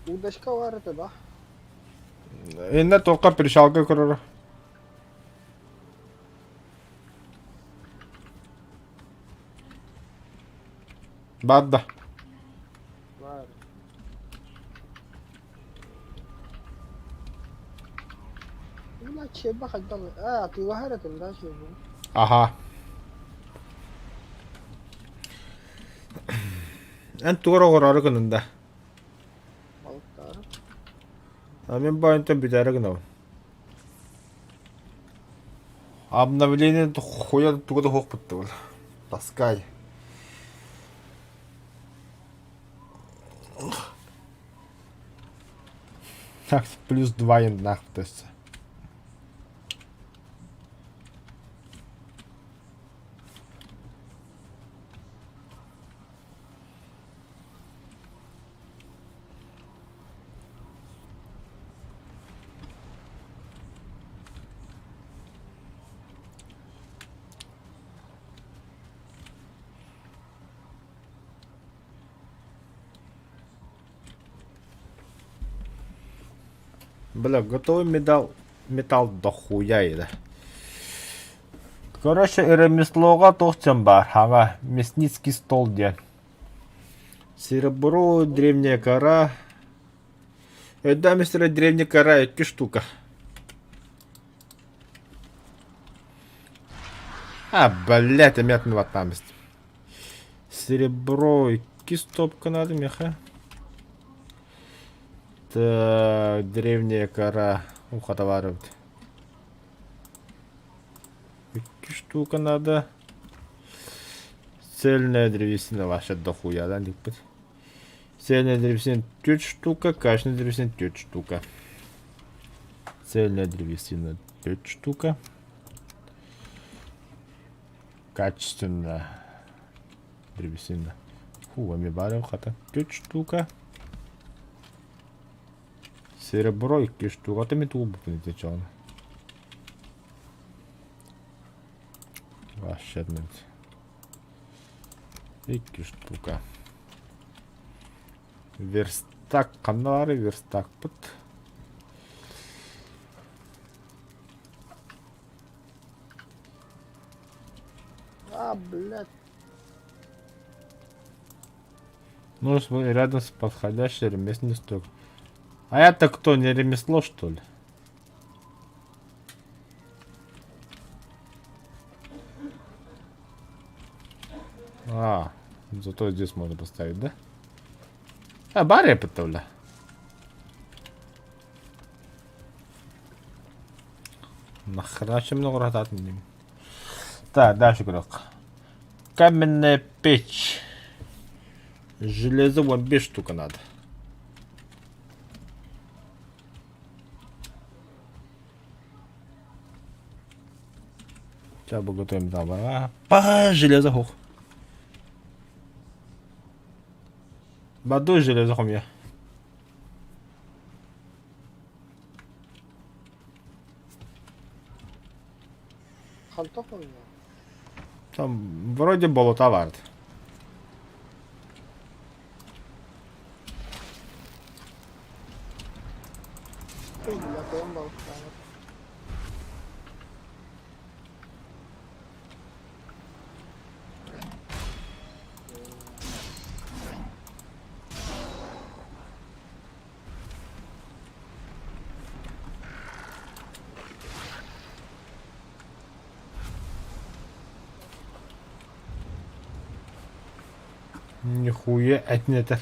Удочка var это, да? Енді тоққа перешалға көрір. Бадда. Var. Бля, чеба хотел. Ты var это, да, чеба? Аха. Ән туғыр оғырары күнінде. Balıklar. Мен байынтын бітәрі күні. Обновление хуя туғыда хоқ бітті бұл. Таскай. Так, плюс 2 енді нақып төсі. Бля, готовый металл дохуя еді. Короче, ремеслоға тоқтен бар. Ага, мясницкий стол де. Серебро, древняя кора. Да, мистер, древняя кора, 2 штука. Блядь, метн ватамость. Серебро, 2 стопка надо, меха. Так, древняя кора. Уха, товаров. 2 штука надо. Цельная древесина ваша дохуя, да, липать. Цельная древесина 4 штука, качественная древесина 4 штука. Цельная древесина 5 штука. Качественная древесина. Фу, амибарил хата 5 штука. Серебро и 2 штука. Это металл понятно. Вообще нет. И 2 штука. Верстак канары, верстак пот. Блядь. Ну, рядом с подходящей ремесленный сток. А это кто, не ремесло, что ли? Зато здесь можно поставить, да? Баре потовля. Нахрена много ротат не. Так, дальше игрок. Каменная печь. Железо вон 2 штука надо. Сейчас бы готовим там. По железо хух. Баду железо хумя. Хантов у меня. Там вроде болото вард. Я поем болото. Нихуя, это не это.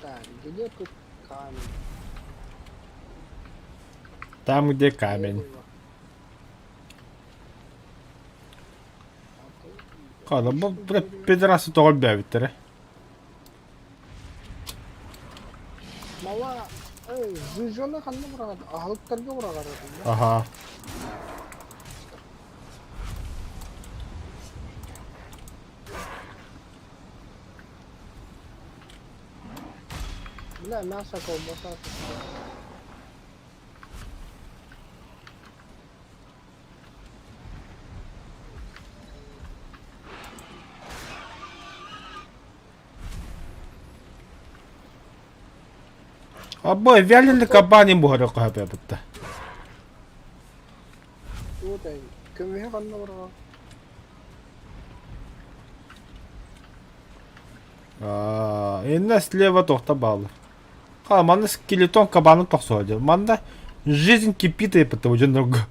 Так, где тут камень? Там, где камень. Када, бля, пидорасы то объявят, да? Мала, жужжоны қандай бұрағады? Ағылыптарға бұрағады. Ага. Бля, мясо, колбаса. Абай, вяленый кабанин бұғыры қағып ебітті. Вот ай, көмеге қандай бұрағады? Енді слева тоқта балы. Манда скелетон кабаны тоқса өде. Манда жизнь кипит ебітті өден дұрғы.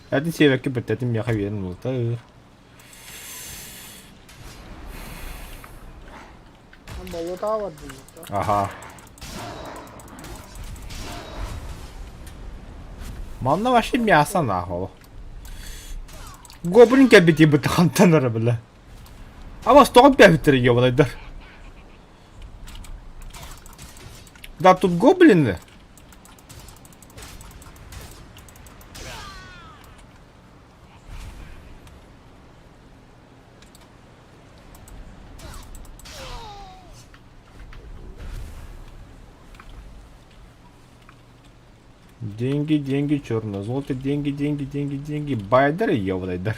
Әдін себекке бітетін меға верін ұлты. Болото var burada. Ага. Манда вообще мясо нахуй. Гоблин кәбет ебіті қантанары білі. Ама стоғып бәбіттері ебалайдар. Да тут гоблины. Деньги, деньги, черное золото, деньги, деньги, деньги, деньги. Байдер и еврейдер.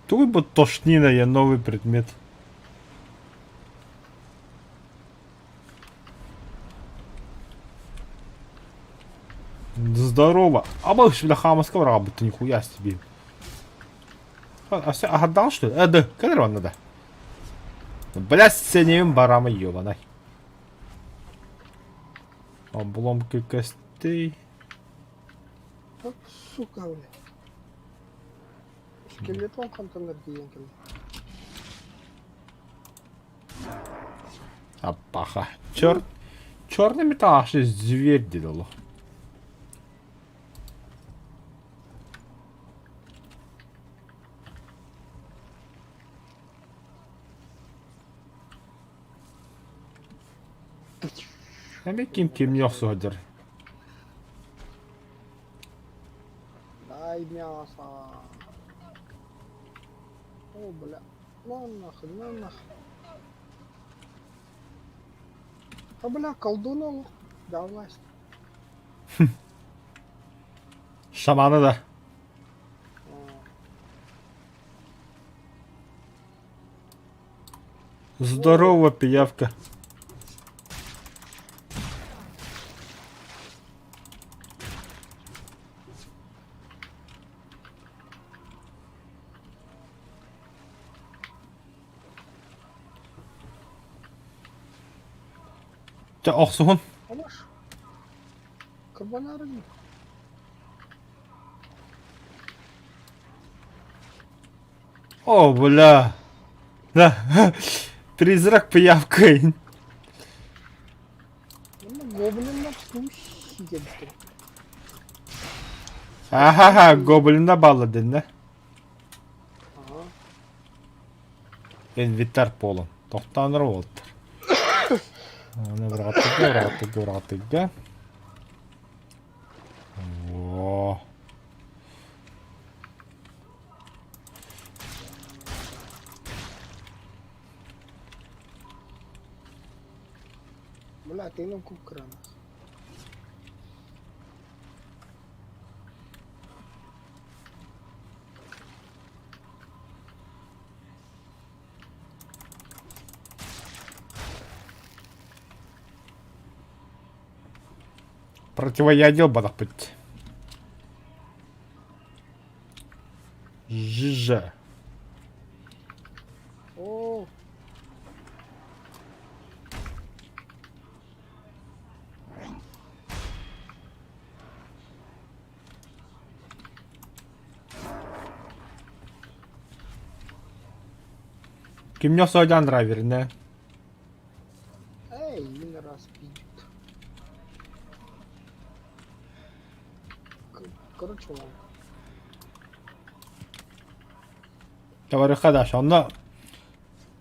Туй бы тошнина, я новый предмет. Здорово. А больше бля хамовского работа, нихуя себе. А отдал что ли? Да, когда он надо? Бля, с синим барамой ёбаной. Обломки костей. Вот сука, бля. Скелетон контейнер деген келді. Апаха. Черный металл, аж зверь дедало. Әме кем yok содер. Дай мясо. О, бля. На нахуй, на нахуй. А, бля, колдун ол. Давай. Шаманы да. Здорово, пиявка. Ja, auch so. Алаш. Кырбанарың. О, бля. Да. Призрак пиявка. Гоблинler суши geldi. Aha, goblin'e bağladın ne? Ага. Invitar polun. Тоқтандырып oldu. Аны братыга. О. Бля, ты на куб крана. Противоядие бадах быть. Жижа. О, Kim yok soydan driver ne? эй, yine раз пиздит. Короче, ладно. Говорю, arkadaş onda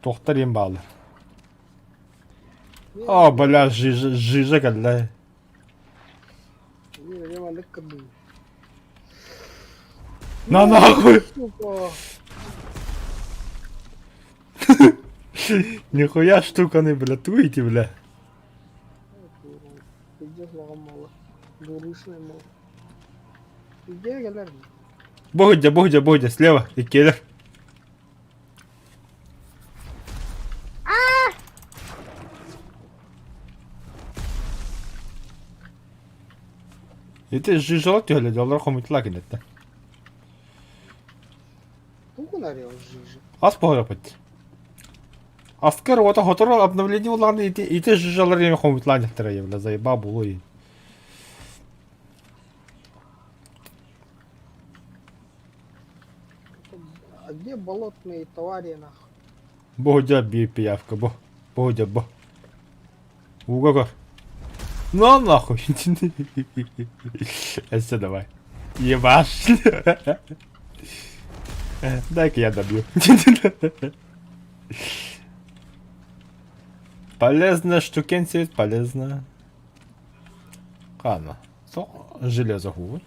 doktor yem bağlı. О, бля, жижа geldi. Не, я малек каду. На нахуй. Сука. Нихуя штуканы, бля, туете, бля. Пиздец ломало. Дурышный мол. Где gelер? Богдя, слева, и келер. Это жижалак тёле, доллар хомитлак инетте. Туку нарел жижи. Аз пограпать. Аскер ота хоторо обновление уланы ите жижалар еме хомитлак инеттер я, бля, заеба було и. А где болотные твари нахуй? Богдя би пиявка, Богдя. Угогор. На нахуй. Все, давай. Ебашь. Дай-ка я добью. Полезная штукенция, полезная. Ладно. Железо губы.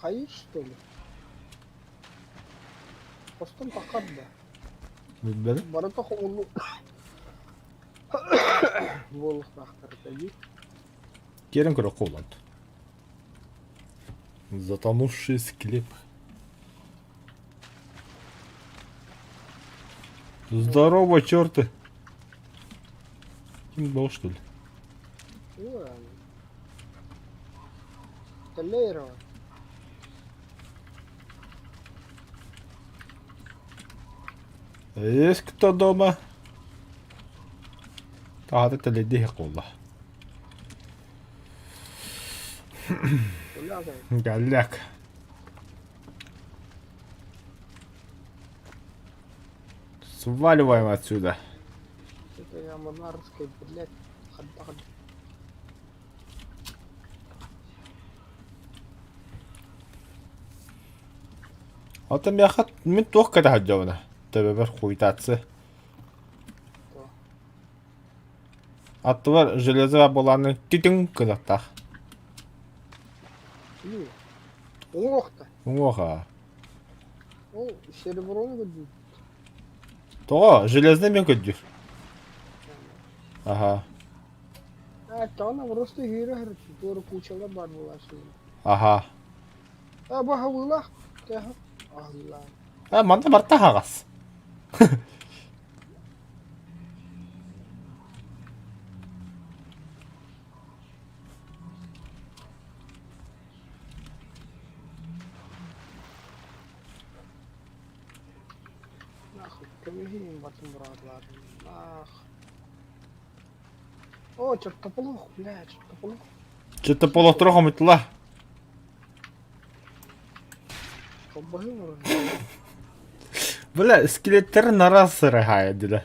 Хаиш, что ли? Постом тахадда. Билбели. Барата хомулу. Волх нахтар таги. Керен көрі қолданды. Затонувший склеп. Здорово, черты. Был, что ли? Ладно. Толерова. Есть кто дома? قعدت اللي يديك والله. Лягаем. Голяк. Сваливаем отсюда. Это я монарской, блядь. Хадбард. Oota, min tuhka tähän jouna. Töö verkkuitatse. Аттылар железо боланы титин кыдаттах. Ну, ох-то. Оха. О, серебром выйдет. То, железный мен көддүр. Ага. А, то она просто гире, тоже куча бар была сегодня. Ага. А, бахавыла. Тяга. Алла. Манда барта хагас. Нахуй, камегин батым братлар. Нах. О, чертополох, блядь, чертополох. Что-то полутрохом метла. Колбаги вроде. Бля, скелеттер на раз сырыгая, деда.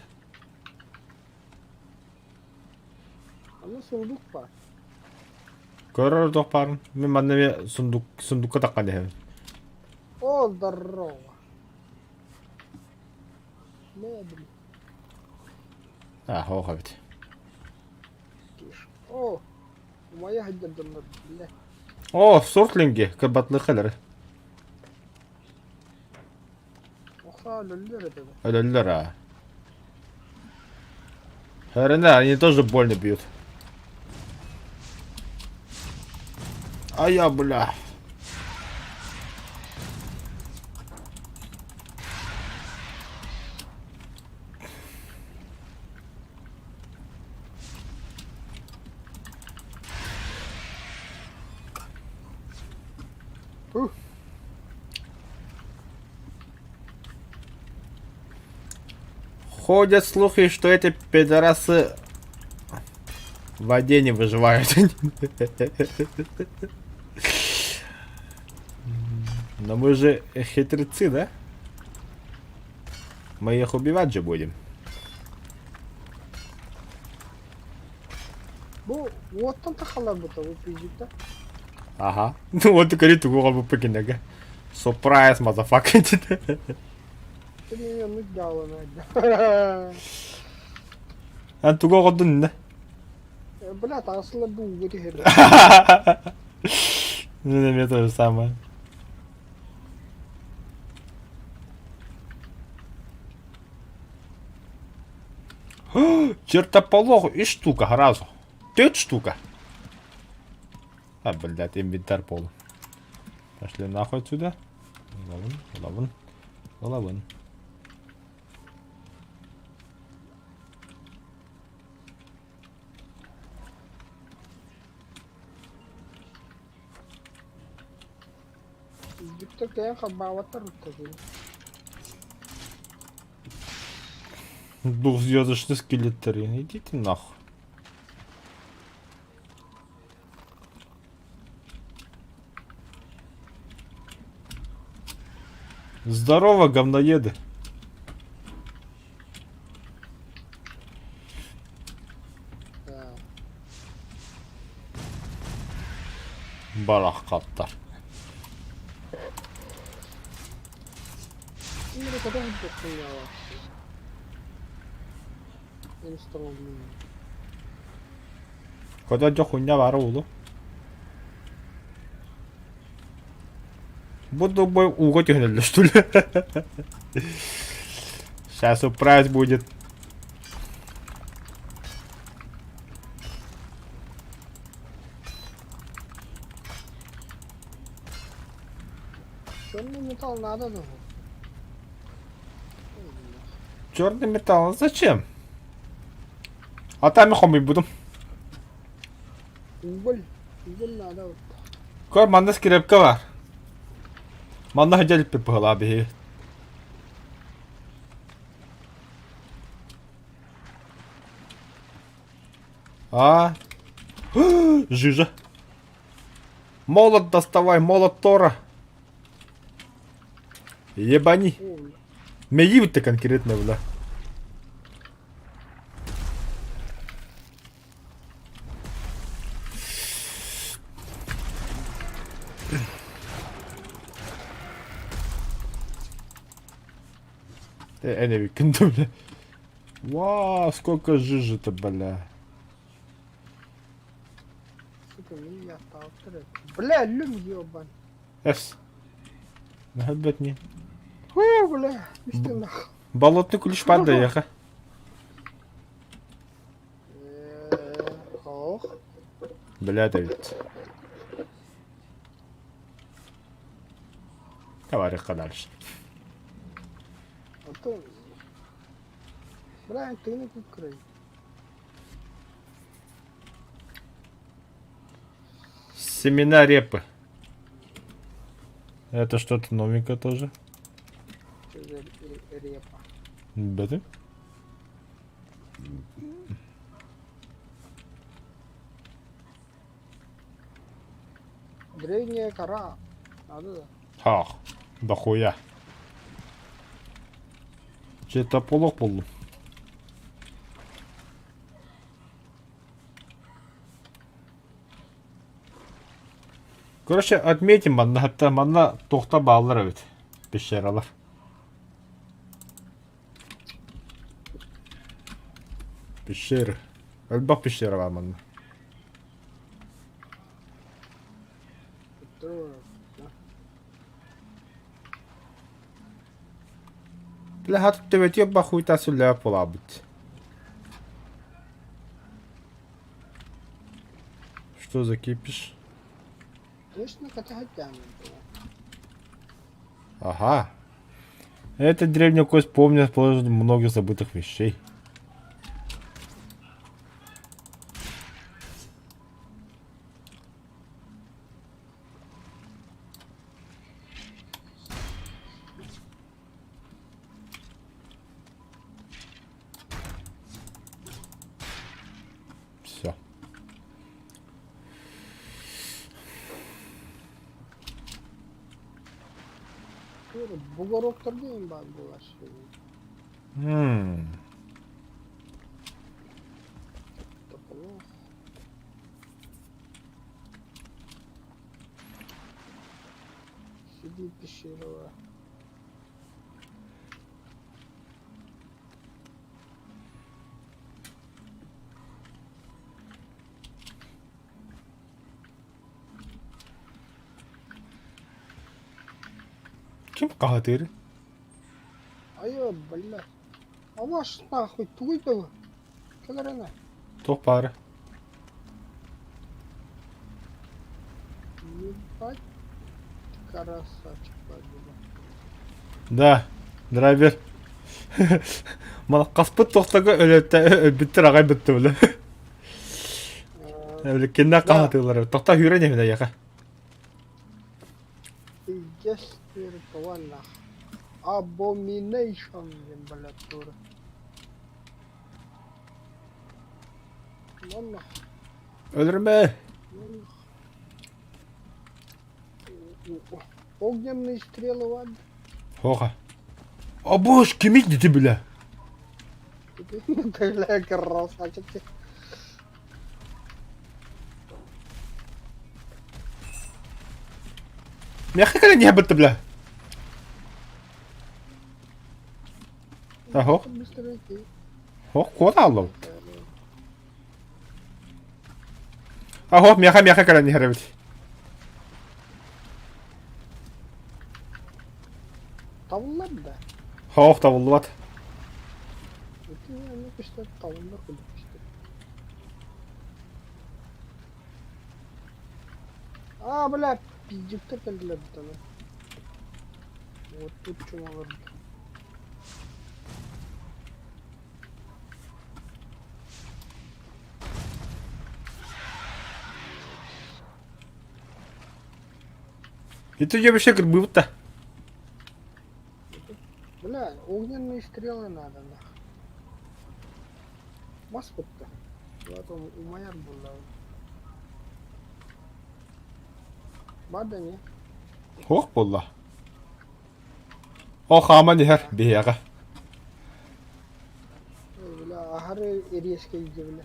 А ну сундук бар. Көрөр топарын. Мен маннеме сундукка таккан дехем. О, здорово. Мебель. Ого, ведь. Тише. О, моя гаджет, блядь. О, сортлинги, кырбатлы хелер. Оха, люллер это. Ölürler ha. Херена, они тоже больно бьют. А я, бля. Ходят слухи, что эти пидорасы в воде не выживают. Но мы же хитрецы, да? Мы их убивать же будем. Ну, вот он-то халабы-то, вы пиздите. Ага. Ну вот и говорит, голову покинага. Сюрприз, мазафака. Ты меня нудяла, надо. А туго годун, да? Бля, там слабу, вырегали. Ну, на мне то же самое. Чертополох и штука, разу. Тет штука. А, блядь, инвентарь пол. Пошли нахуй отсюда. Лавын. Виктор, я хабава тарутазы. Двухзвездочный скелетари. Идите нахуй. Здорово, говноеды. Да. Барахкаттар. Ну, когда он похуяла. Инструмент. Когда жо хуйня бар улу. Буду бой угодь их, что ли? Сейчас сюрприз будет. Черный металл надо тоже. Черный металл. Зачем? А там их мы будем. Уголь. Уголь надо. Вот. Кор манда скрепка var. Манда хотели пипала би. А? Жижа. Молот доставай, молот Тора. Ебани. О, бля. Меи ты конкретно, бля. Эневи, кенду, бля. Вау, сколько жижи-то, бля. Сука, меня сталкеры. Бля, люм ебан. Эс. Нахабет не. Фу, бля. Пусти нахуй. Болотный ключ падда, яха. Ох. Бля, Давид. Товарищ дальше. А то... Бля, ты не кукрый. Семена репы. Это что-то новенькое тоже. Что за репа? Беды. Древняя кора. Надо, да? Ха. Дохуя. Че-то полок полу. Короче, отметим, манна тохта bağlar evet. Пещералар. Пещеры. Альбах пещера var манна. Трое. Бля, хат төvet ебба хуйта сүлләп була бит. Что за кипиш? Точно катагатян. Ага. Это древний кость помнит положение многих забытых вещей. Все. Бугороктарда бар булаш. Тополох. Сидит пещера. Kim kahatır? Айо, бля. А ваш нахуй туйдо. Каларана. Топар. Ебать. Красавчик, бля. Да, драйвер. Мана каспыт тоқтага өлөттө биттер агай битти беле. Эле кинде кахатылар. Токта хүрен эмне яка. Естер кавана. Abomination, бля, тура. Ладно. Өлөрмө. Огненные стрелы, ладно. Хога. Абош кимик дити беле. Ты, бля, красавчик. Мяха кале не битти беле. Ахо. Быстро идти. Хог код алло. Ахо, мяха кале не хребит. Tavırlar da. Хог табылды. Bütün yani işte tavırlar koyduk işte. Aa, бля, пиздюк-то geldiler bir tane. Вот тут чума var. И тут я вообще грибы вот-то. Бля, огненные стрелы надо, нах. Маспытта. Вот он у моя была. Бада не. Ох, болла. Ох, аман дихер, бияга. Бля, ахары эреске иди, бля.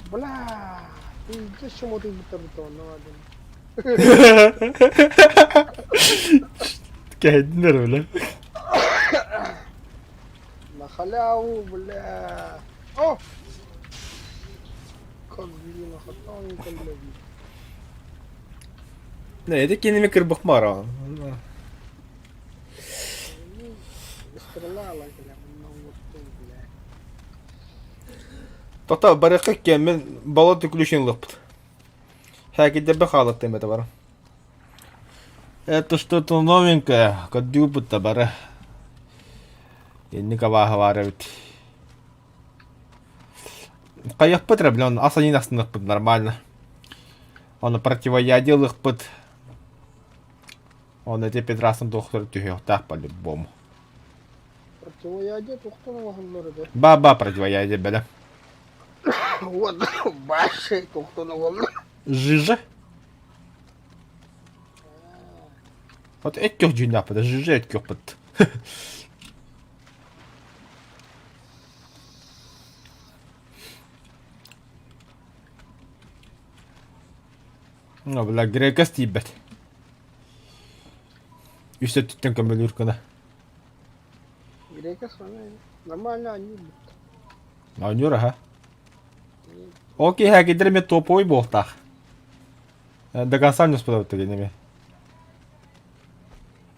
Бля, ты иди чему ты бутер-то, ну ладно. Кайднер öyle. На халяву, бля. О! Как блин, охотал, бля. Ne, de kendimi kırbık mara. Стреляла, бля, ну вот ты, бля. Tohta barıqqa kemen bala tüklüşün lıqpıt. Хакиде бахалык темете бар. Это что-то новенькое, кадюбыта бара. Енни кабаха бара бит. Каяқпыт раблен, асанин астынықпыт нормально. Оны противоядие лықпыт. Оны те Петрасын доктор түйіқтақ по-любому. Противоядие тухтана вахыллары да. Ба противоядие бәлі. Вот, башей тухтана вахыллары. Жижа? Вот эткёк жүйнапыды, жижа эткёк пыт. Ну, бля, грека стибет. Üste tütten kömür ürküne. Грека с вами нормально они будут. Oynuyor ha. Окей, хакидерме топовый болтах. До конца не успел вот такими.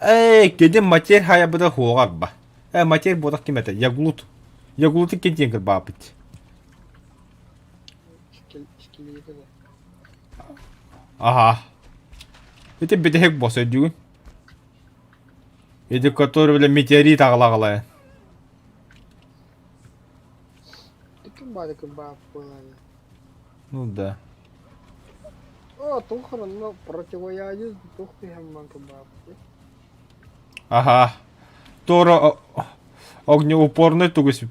Эй, кедем матерь хая буда хуагак ба. Матерь бодак кимете, ягулут. Ягулут кентен кыр бапит. Скелеты да. Ага. Это бедехек босс эдюгün. Эдик который бля метеорит аглагалай. Ты кимбады кимбап поняли. Ну да. О, тухра, но противоядие тухты хэмман кимбап. Ага. Тора огнеупорный тугус.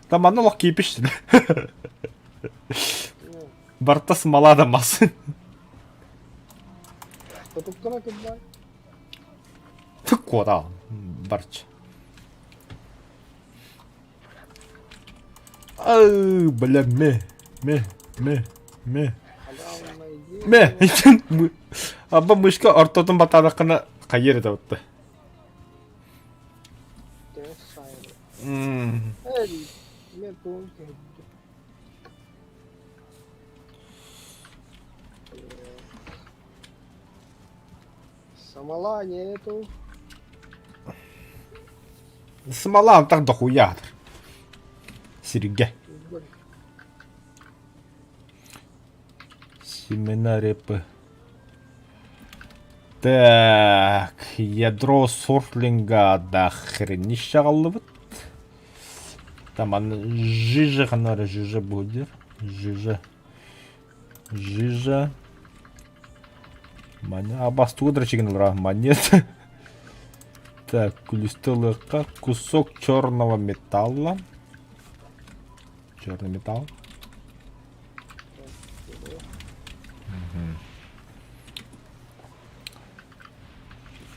Там оно лох кипиш. Барта смола да мас. Что тухтана кимбап? Кода. Барч. Ай, бля, ме. Халявна иди. Ме. Аба мышка ортотун батадакына кайыр да отты. Ты сайры. Мм. Эй, мен туын кебді. Самала нету. Смола он так дохуя. Сереге. Семена репы. Так, ядро сортлинга да хренище қалды. Там аны жижа қанары жижа будет. Жижа. Абастуға дрочегін ұлыра. Монет. Так, кулистылыққа кусок черного металла. Черный металл.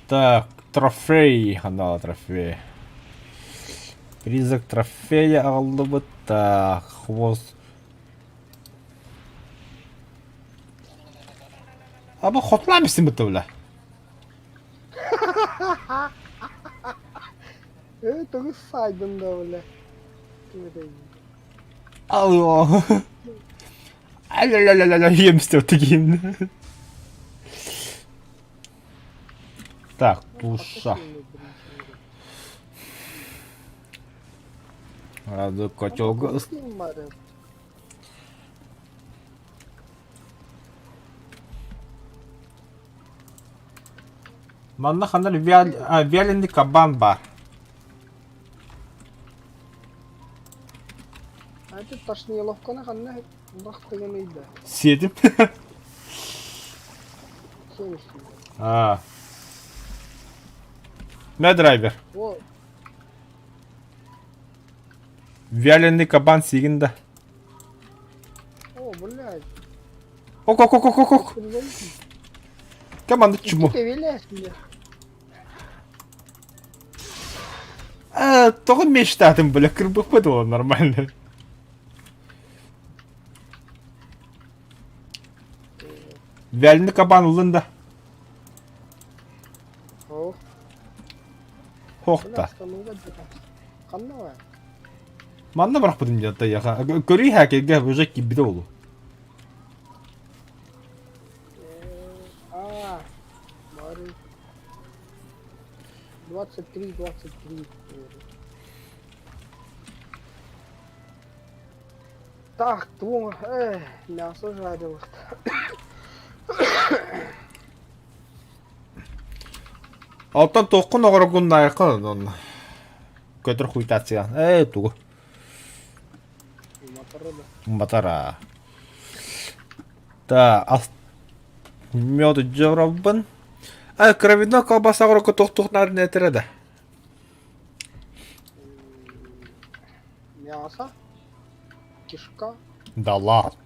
Так, трофей. Ханала трофей. Призрак трофея алды бы. Так, хвост. Аба хотламысың бі төбілі? Тұғы сайдында, бля. Алло. Ля-ля-ля-ля-ля, емісті өтігеймді. Так, туша. Разы котелга. Манна ханар вяленый кабан бар. А это тошниловканы ханна бахтыган үйді. Сетим. Сен үстінде. А. Мя драйвер. О, Вяленый кабан сигинда. о, блядь. Ок. Команда чему? Ты вилясың. Только мечтатым, бля, крыбых было нормально. Вяленый кабан улында. О, Хохта. блядь, стануға жетеміз. Қанна ба? Манна бірақ будем делать яха. Көрей хакеге уже кибиде болу. А, бары. 23. Так, твой, мясо жарилось. Алтан тоққын оғырғын айқын. Көтір хуйтациyan. Туғы. Моторы да. Матара. Да, мёды жаврабын. Кровяной колбаса ғырықы тоқтықтарын әтіреді. Мясо. Кишка. Да ладно.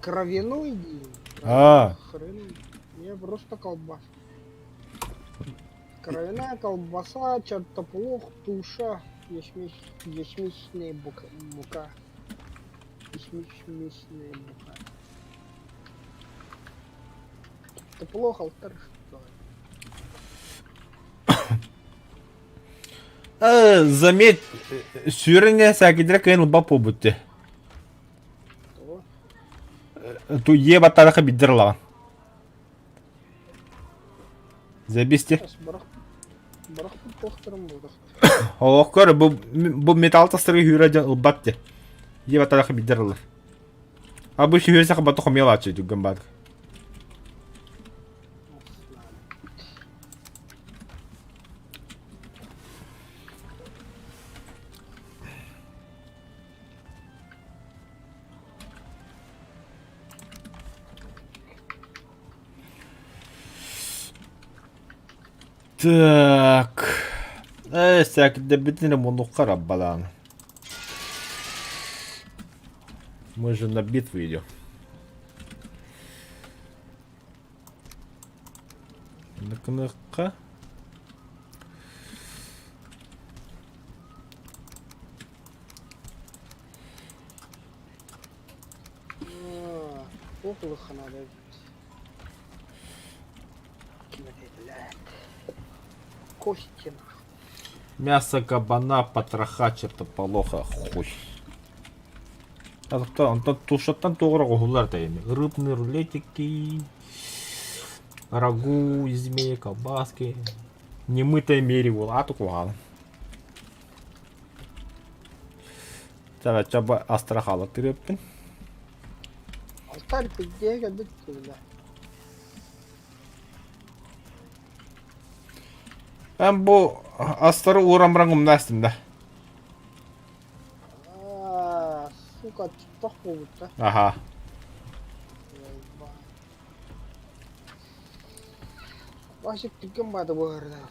Кровяной иди. Хрен. Не, просто колбаса. Кровяная колбаса, чертополох, туша, ячмечная мука. Ячмечная мука. Чертополох, алтарь, что Заметь, сүйріне сәкедірі кайын ұлба побытты. то. Ту е баттарықы биддір лаған. Забесте. Бірақ тоқтырым болдық. Оқ көрі, бұл металл тастырғы хүйрәден ұлбатты. Е баттарықы биддір лар. Абы хүйрәсіқі баты қомел атшы дүгін бадық. Так. Сәкінде бітінім оны қарап баланы. Мы же на битву идем. Ныққа. Оқылыққа надо. Кости. Мясо кабана, потроха, чертополоха, хуй. Антон тушаттан тоғыра қоғылар дайын. Рыбные рулетики, рагу, измей, колбаски. Немытая мери бол, ату қоған. Тәвә чаба астрахалы түреппін. Алтарь пиздега бітті бля. Бұл астары урамран ұмнастым да. Сука, чутақ болып та. Аха. Башық түккен бады бұғырда.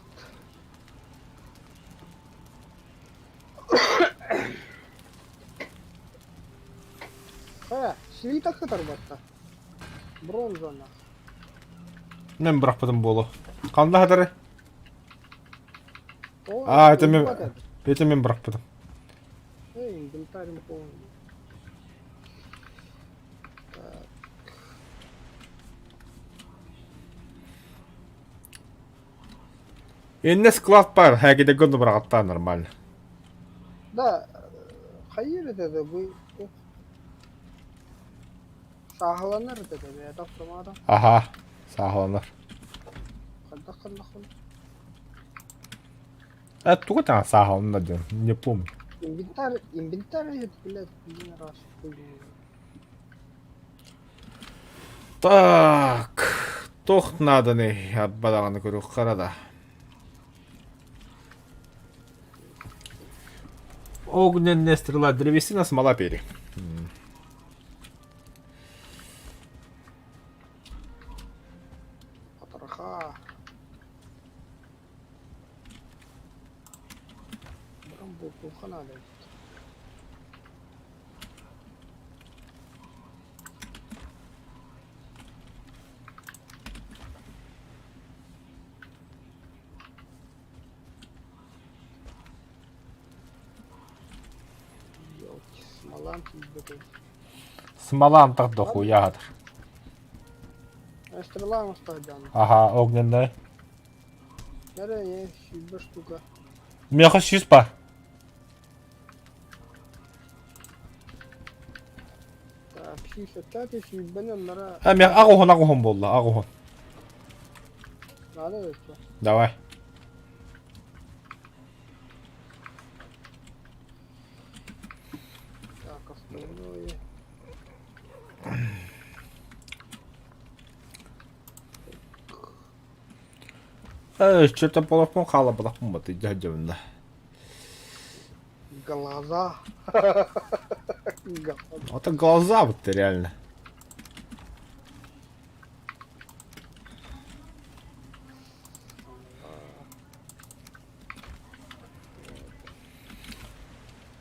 Шилита қытар батта. Бронзана. Мен бірақ бұдым болу. Қанда қадары? Это мен бірақ бұдым. Инвентарим полный. Енді склад бар, әкеде гонды бірақ атта нормально. Да, хайыр деді бұл. Сағыланыр деді бе, тапсырмада. Аха, сағыланыр. Қанда. Туға таңа сағыланыр ден, не помню. Инвентарь это, блядь, один раз. Так. Тох наданый от бадаганы көрүк карада. Огненная стрела древесина, смола перья. Атраха. Брам бу ханада. Ёлки, смолам тебе. Смола так дохуя. А стрела у нас тогда. Ага, огненная. Nereye? Şibbe штука. Меха шиспа. Так, şişe tati şibbenin onlara А, мех агухон болду, агухон. надо это. Давай. Так, остальное. Что-то полофон хала балахму, ты дядя. Глаза. Глаза. Это глаза вот ты реально.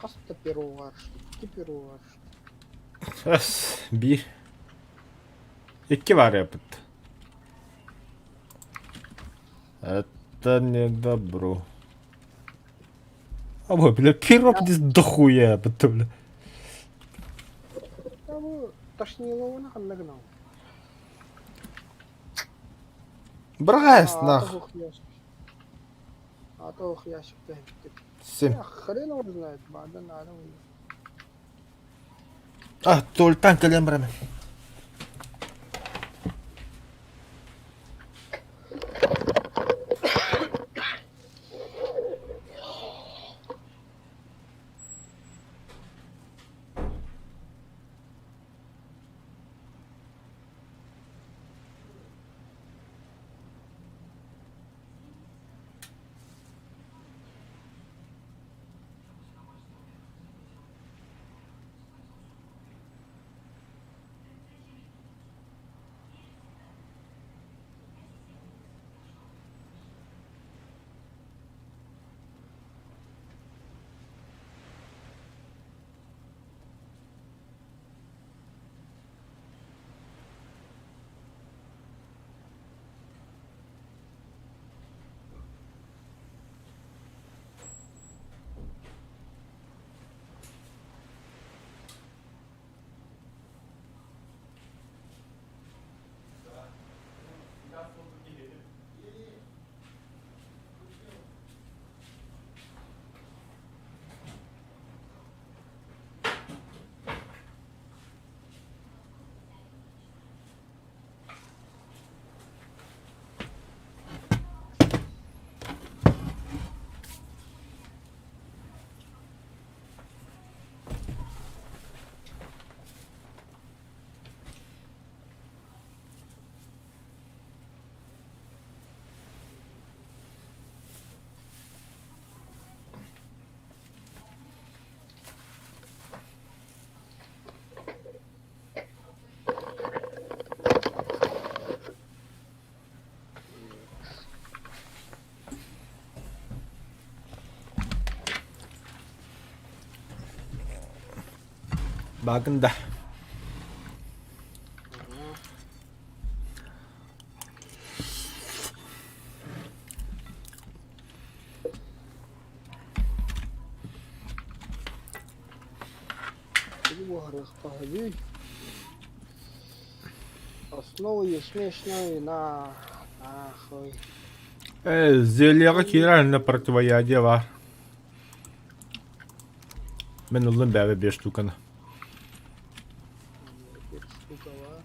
Kaçta peru var? İki peru var. Bir. İki var yapıt. Это не добро. А вот, бля, пирог здесь дохуя, бля. Ya bu тошнило ona kanına gına. Брась нахуй. А то ящик тянет. Семь. Хрен его знает, бада надо. А, тольтан калембрами. Baganda. Переговорах погоди. Основу смешной на нахуй. Зельяга реально противоядие var. Ben oldum be 5 штуканы. Штука var.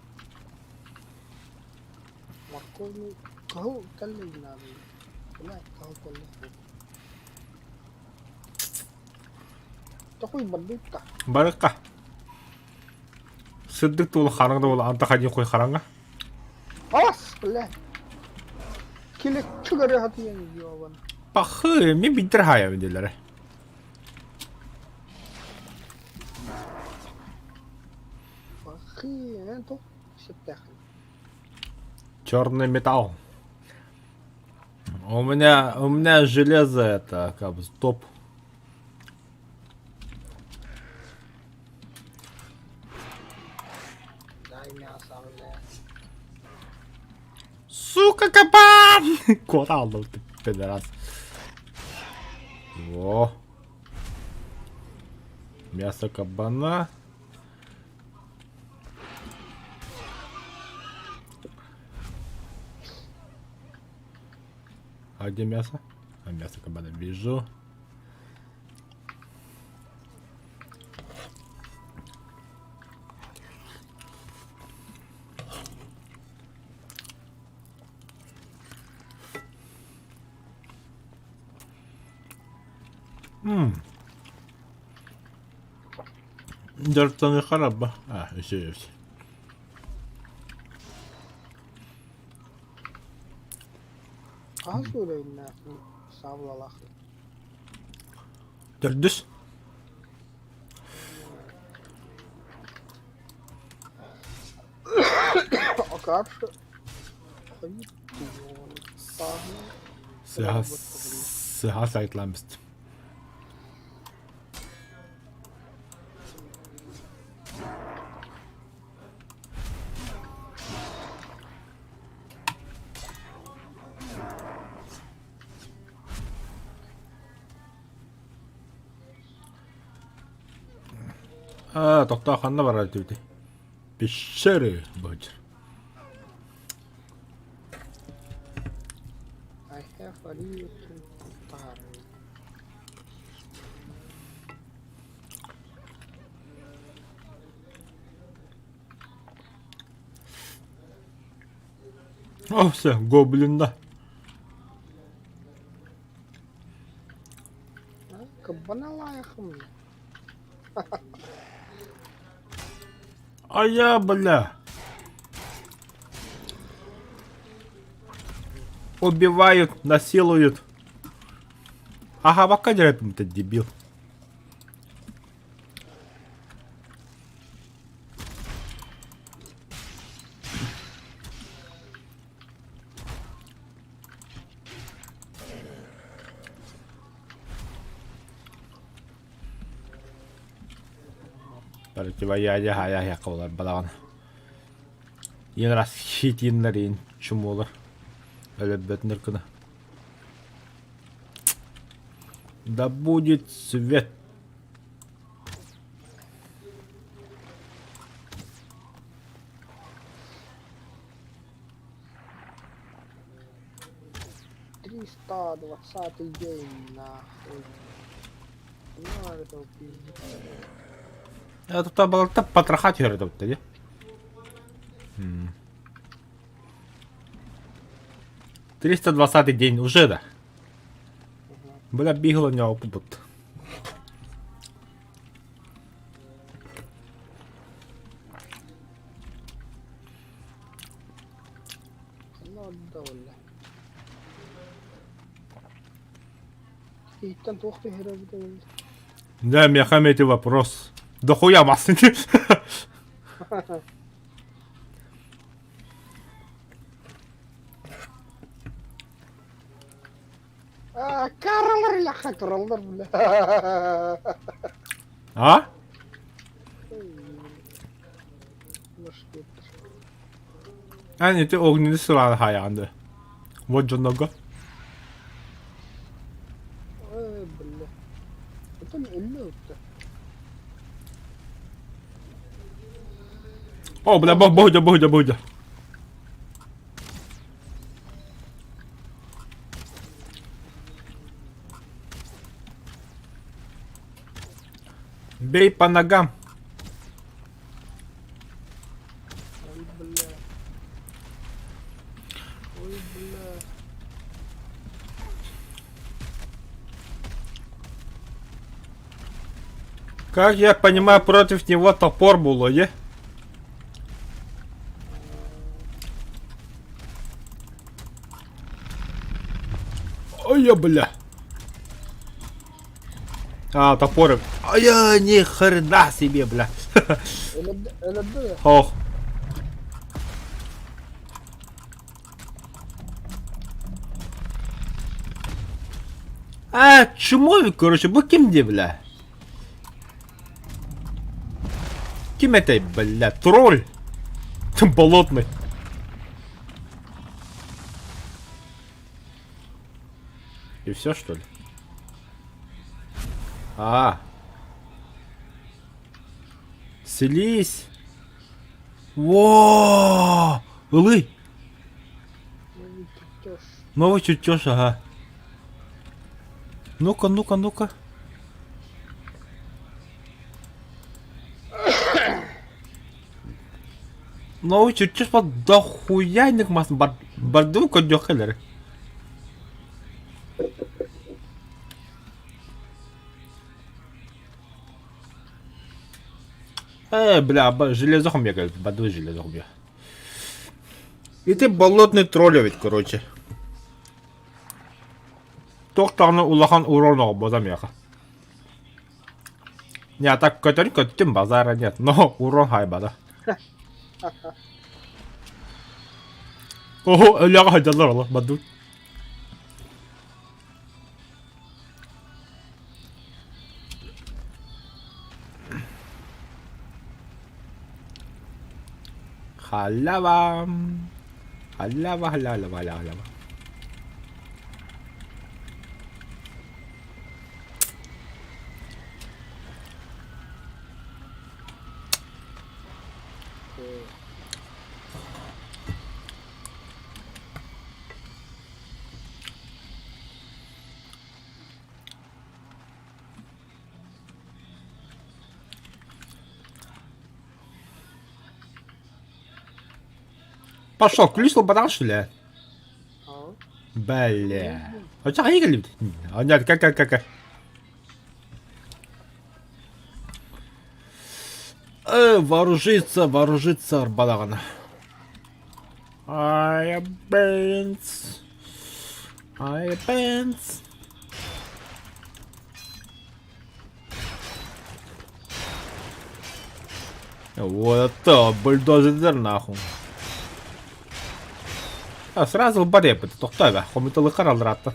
Морковный. Кого калли надо? Блядь, кого калли? Такой бандит-то. Барыкка. Сыддык тул хараңда бол анта хадин кой хараңга. Блядь. Келек чугаре хатыян ёбан. Пахы, мен биттирхая менделери. Бахи, то сеттех. Черный металл. У меня железо это как бы топ. Дай мясо, блядь. Сука, кабан! Куда он, ты пидорас? Во. Мясо кабана. А где мясо? А мясо кабана вижу. Даже не хараба. А, еще есть. Az öyleyim ne? Savlalak. Dördüz. O karşı. Hayır. Sahne. Sıha sayıtlanmıştı. Tohtaa kanna var tyydi. Pişeri bıcır. I have a little tar. Oh все, гоблинда. Кабана лаяхым. А я, бля. Убивают, насилуют. Ага, пока делает этот дебил. Я калар балаган. Ең раз хитиннер ең чумулар. Әлбәтнер кына. Да будет свет. Триста 20-й день нахуй. Ну, это пиздец. Я тут был потрахать это вот, да? 320 день уже, да? Бля, бігало в нього побут. Ну, довольно. И там тухты грабили. Да, меня хамите вопрос. Да хуя массы. Каралар яха туралдар бля. А? 아니, 저 огненный 하야 안 돼. 뭐 줬나가? Бля. Это не элло-то. О, бля, богдя. Бей по ногам. Ой, бля. Ой, бля. Как я понимаю, против него топор было, е? Ай-я, бля. А, топоры. Ай-я, ни хрена себе, бля. Öyle Ох. А, чумовик, короче, bu kimdi, бля? Ким это, бля? Тролль? Болотный. И все, что ли? А. Селись. Во! Улы. Новый чутёж, ага. Ну-ка, ну-ка, ну-ка. Новый чутёж под дохуяйник мас бардун кодёхелер. Бля, железохом бегает, баду железохом бегает. И ты болотный тролль ведь, короче. Тоқтағаны улахан уроного бозамяха. Не, так көтерінка түтін базара нет, но урон хайбада. Ого, өліға хайдалар ола, баду. Халява. Халява, халява, халява. Пошел, клюснул банан, что ли? Бля. А чё, они А нет, как. Вооружиться, арбалагана. I Benz. Вот это, бульдозер нахуй. А, сразу бареп, это тохтага, хомиталы харал ратта.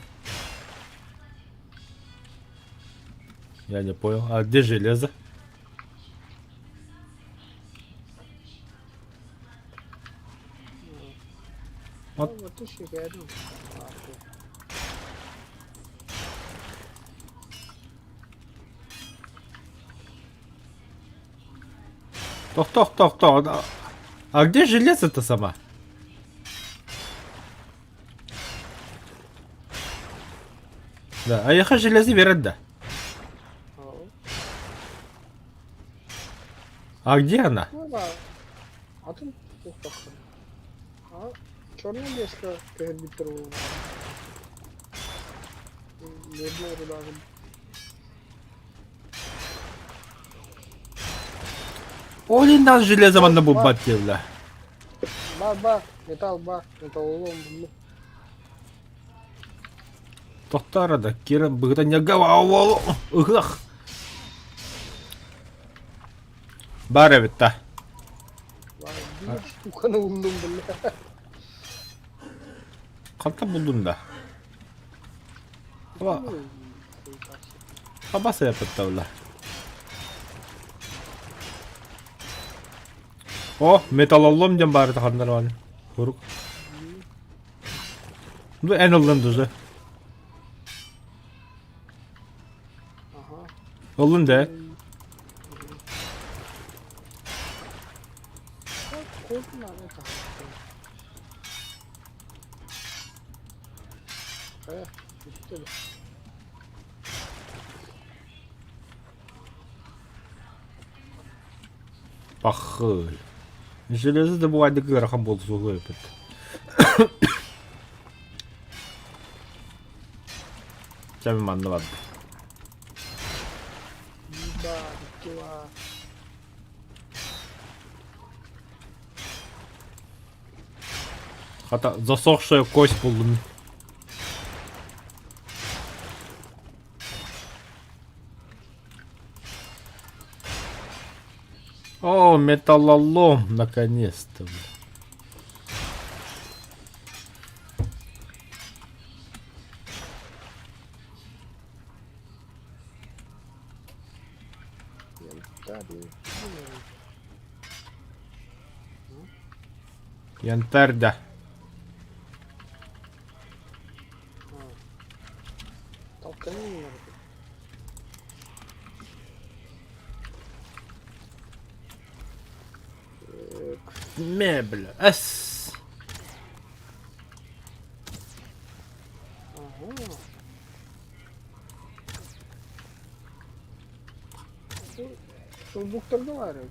Я не понял, а где железо? Вот ты шикарно. Тох. А где железо-то сама? Да, а я хочу железо верать, да. А где она? Ну да. А тут похоже. А черная деска перед битвой. Медная руда. Олин нас железом одна бубатила. Металлолом. Тохтара да кира быгда не гавал. Ух. Баревита. Bir штука buldum bile. Kanka buldun da. Kabasa yapıttavla. Oh, metal oldum diye bari takanlar var. Kuruk. Bu en oldum düzü. Olun de. Korkma ne kadar. Bitti. Пахаль. Железо добывать до горохом был зуглый опыт. Чами манна ладно. Да, битва. Хата засохшая кость buldum. металлолом, наконец-то. Бля. Янтарь. Янтарь, да. Толкани меня. Мебля. Эс. Ага. Сундуктарда var ya.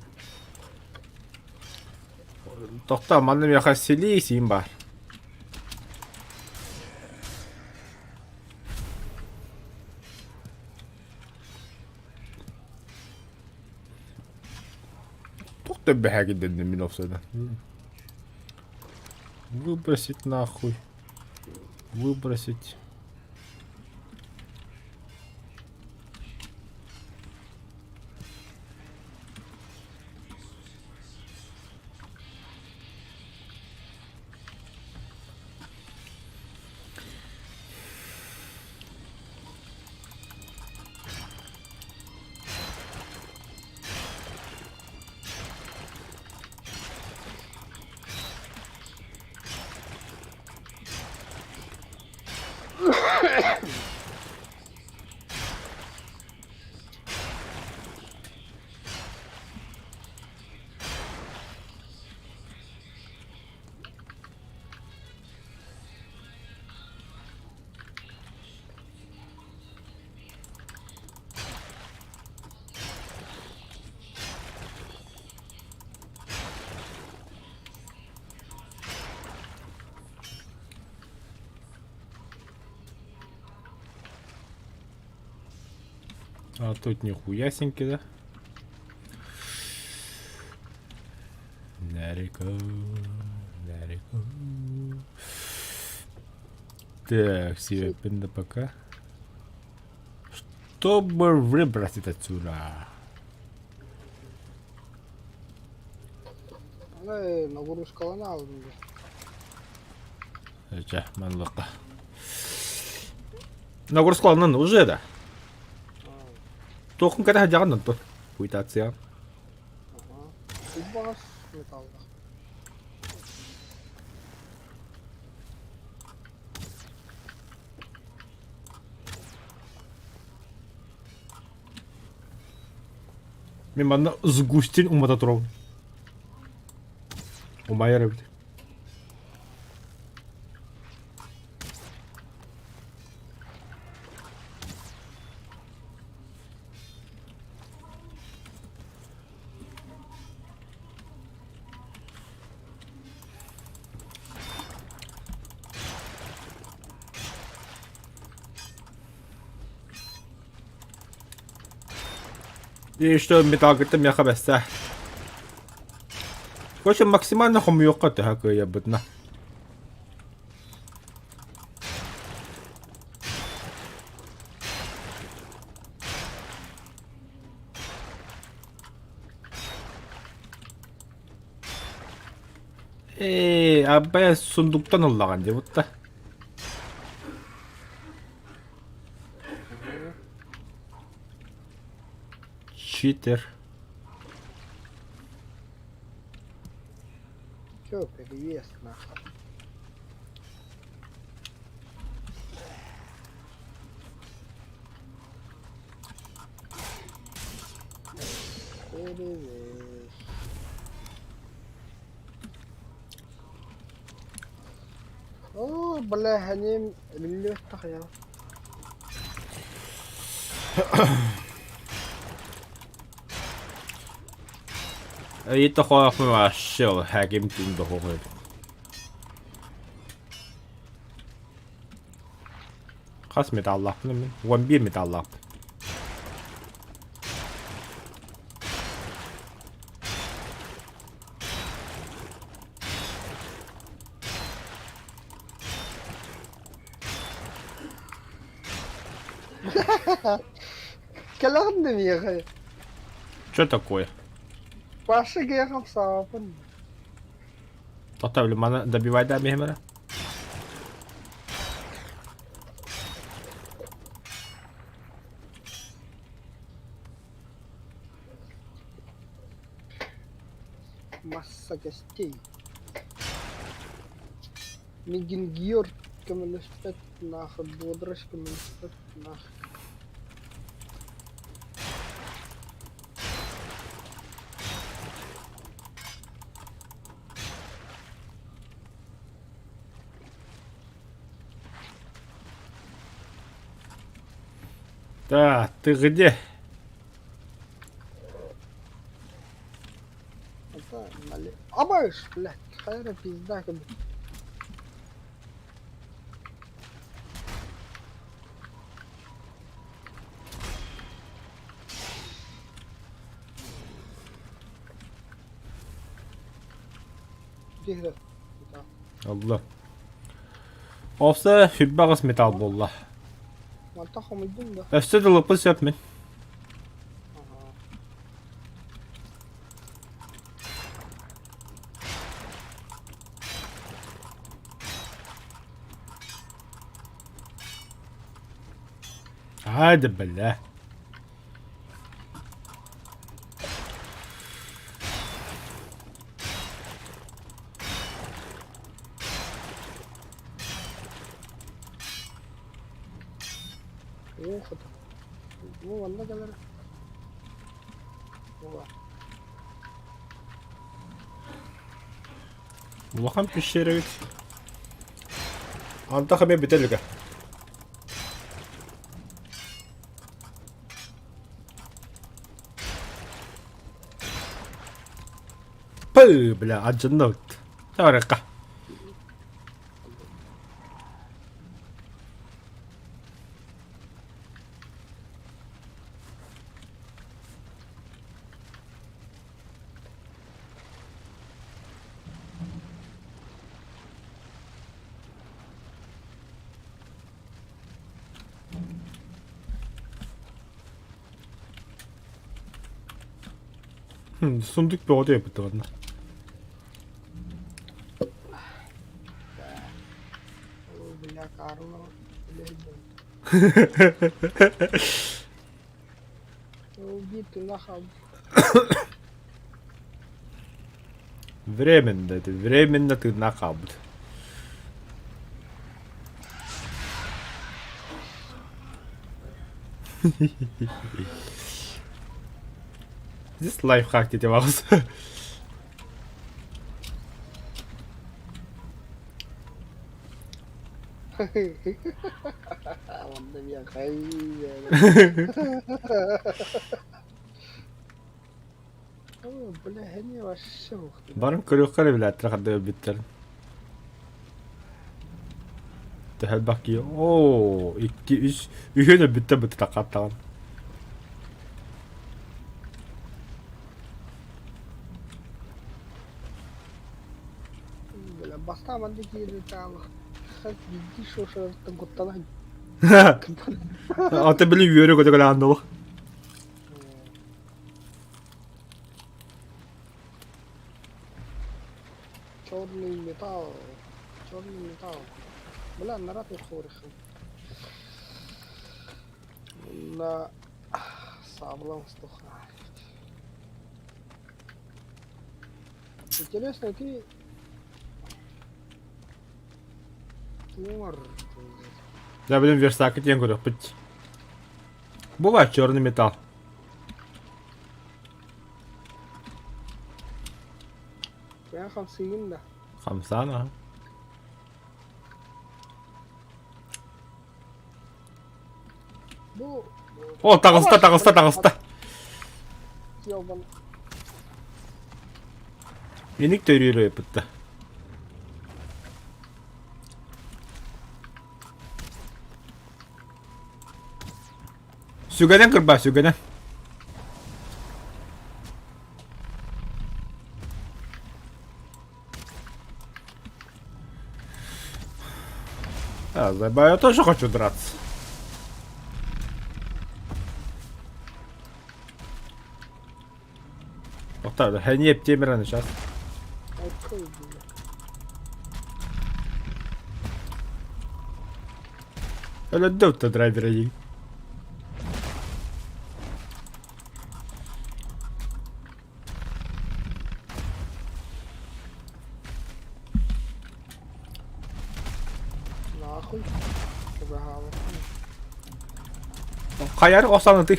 Тоқта, мана мен хасили син бар. Тоқта бәхәге дәнде мен офсайдан. Выбросить нахуй. Выбросить. А тут нихуясеньки, да? Нареко, нареко. Так, себе пинда пока. Чтобы выбросить отсюда. Нагрузкаланы алдым да. Жа, манлыққа. Нагрузкаланын уже да. Тоқын kada хажаған то. Куитация. Бас металлда. Мен мана сгустин умата тұрау. Умайыр өбді. И что металлгыртым яха бәссә. Короче, максимально хомуёкка тәһәкә ябытна. Аббай сундуктан аллаган деп утта. Читер. Чё, перевес нахуй. Перевес. О, бля, они миллион я. Ita xoaq ma shell hagim tin do hoed. Khas metallaq men. Wan bir metallaq. Каларны мига. Что такое? Паша кеяқам сапын. Тоқта, блин, мана добивай да мемера. Масса гостей. Мигин Георг коммунистат нахуй, бодраш коммунистат нахуй. Да, ты где? Это нали. Абаш, блядь, хайра пизда как бы. Где? Allah. Olsa hübbağız metal bolla. Мата хамидин да. Öste de lopuz yapmayın. Hadi بالله. Ух это. Ну, ладно, galera. Boa. Bakın pişirir. Anta kame bitelik. Pıh bile acındı. Harika. Sunduk bir oda yapıttı bana. О, бля, Карло. Убитый нахуй. Временно dedi. Временно ты накабд. Здесь лайфхак dedi varız. Ладно, я хай. О, бля, не вообще ух ты. Barın kırıkları bile etrafında bittirin. Tehel bak ya. Oo, 2 3 3 de bitti bitti takattan. Бля, баста мандики летала. Как видишь, что это готтала. Ata bile yürüyor kadar andı o. Черный металл. Черный металл. Бля, на рапе хорихом. На саблом стуха. Интересно, ты... Не можешь. Ya benim Versace yan kuruyor pıç. Bu var черный metal. Я 50 да. Хамсана. Bu... O takısta. Ёбан. Yenik de yürüyor yapıttı. Sügeden kırba sügeden. Я тоже хочу драться. Охта, хани ептемірені сейчас. Открой, блядь. Öyle dövdü driver'ı yiyin. Нахуй. Побігали. Kayar osanıdı.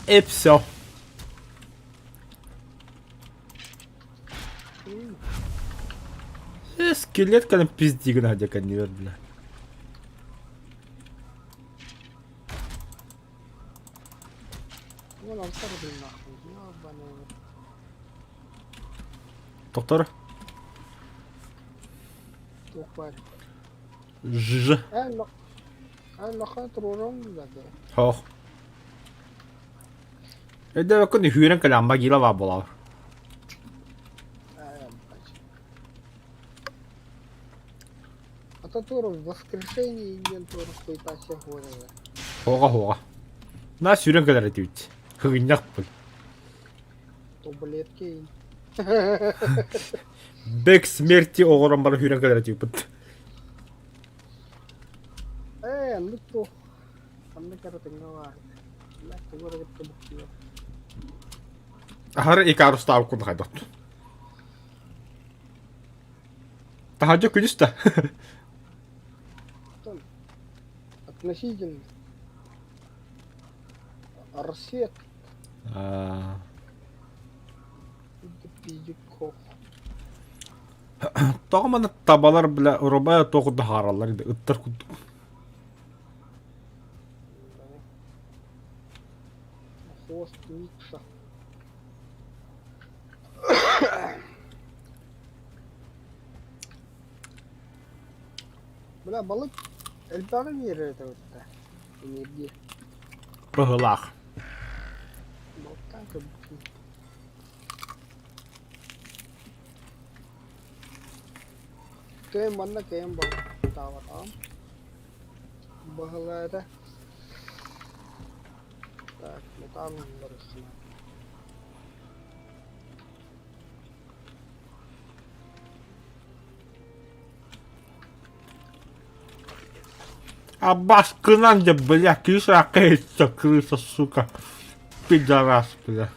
И все. Скелетка на пиздигна, где конвейер, бля. Вон он сорви нахуй. Ёбаный. Доктор. Тухварь. Ж. Лоха туруром заде. Хох. Это вы кони хюрен каля магила ва була. Блядь. А то туру в воскрешении индиан туру хуйта все горы. Хога. На хюрен каля ретивит. Хыгынyak бұл. То блядь кейн. Бек смерти оғыран бара хюрен каля ретивит. Ну то. Anda cara tinggal. Lah, tunggu ada bukti. Ahar ikaros tau kun haydot. Tahajud күнүстө. Относительно. Рассвет. Пиздюков. Тагыманы табалар бля урабая тогуда харалар иде. Ыттар кудук. Хвост Микша. Бля, балык эльтары verir это вот это. Энергия. Пыгылак. Балкан как будто. Кем बनना кем बन तावा ताम बहला это. Так, металл барышна. А баскынан де, бля, киса кается, крыса, сука. Пидорас, бля.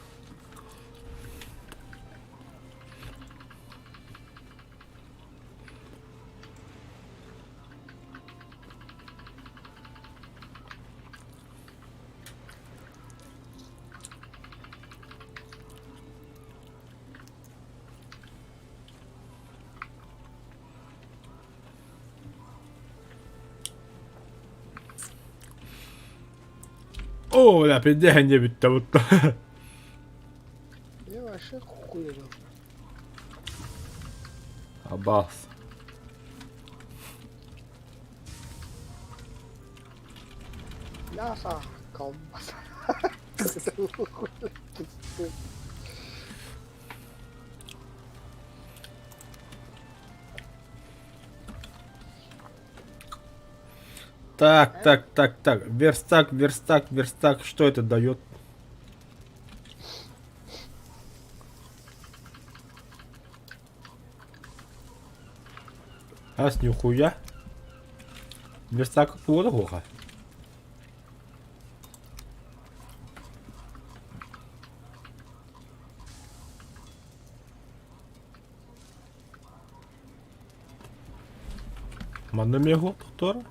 О, бля, пиздец, не битта, вот. Я вообще хуево. Абас. Мясо, колбаса. Так. Верстак. Что это дает? Ас нихуя. Верстак какого-то плохо. Манда мего, доктор?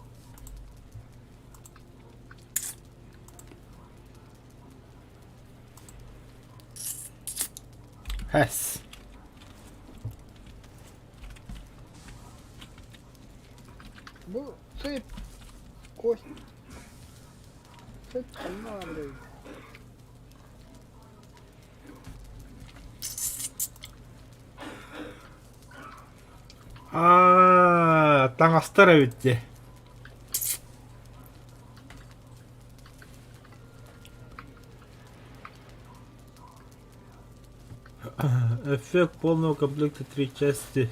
Хэс. Ну, цепь, кость. Цепь команды. Там оставите. эффект полного комплекта 3 части.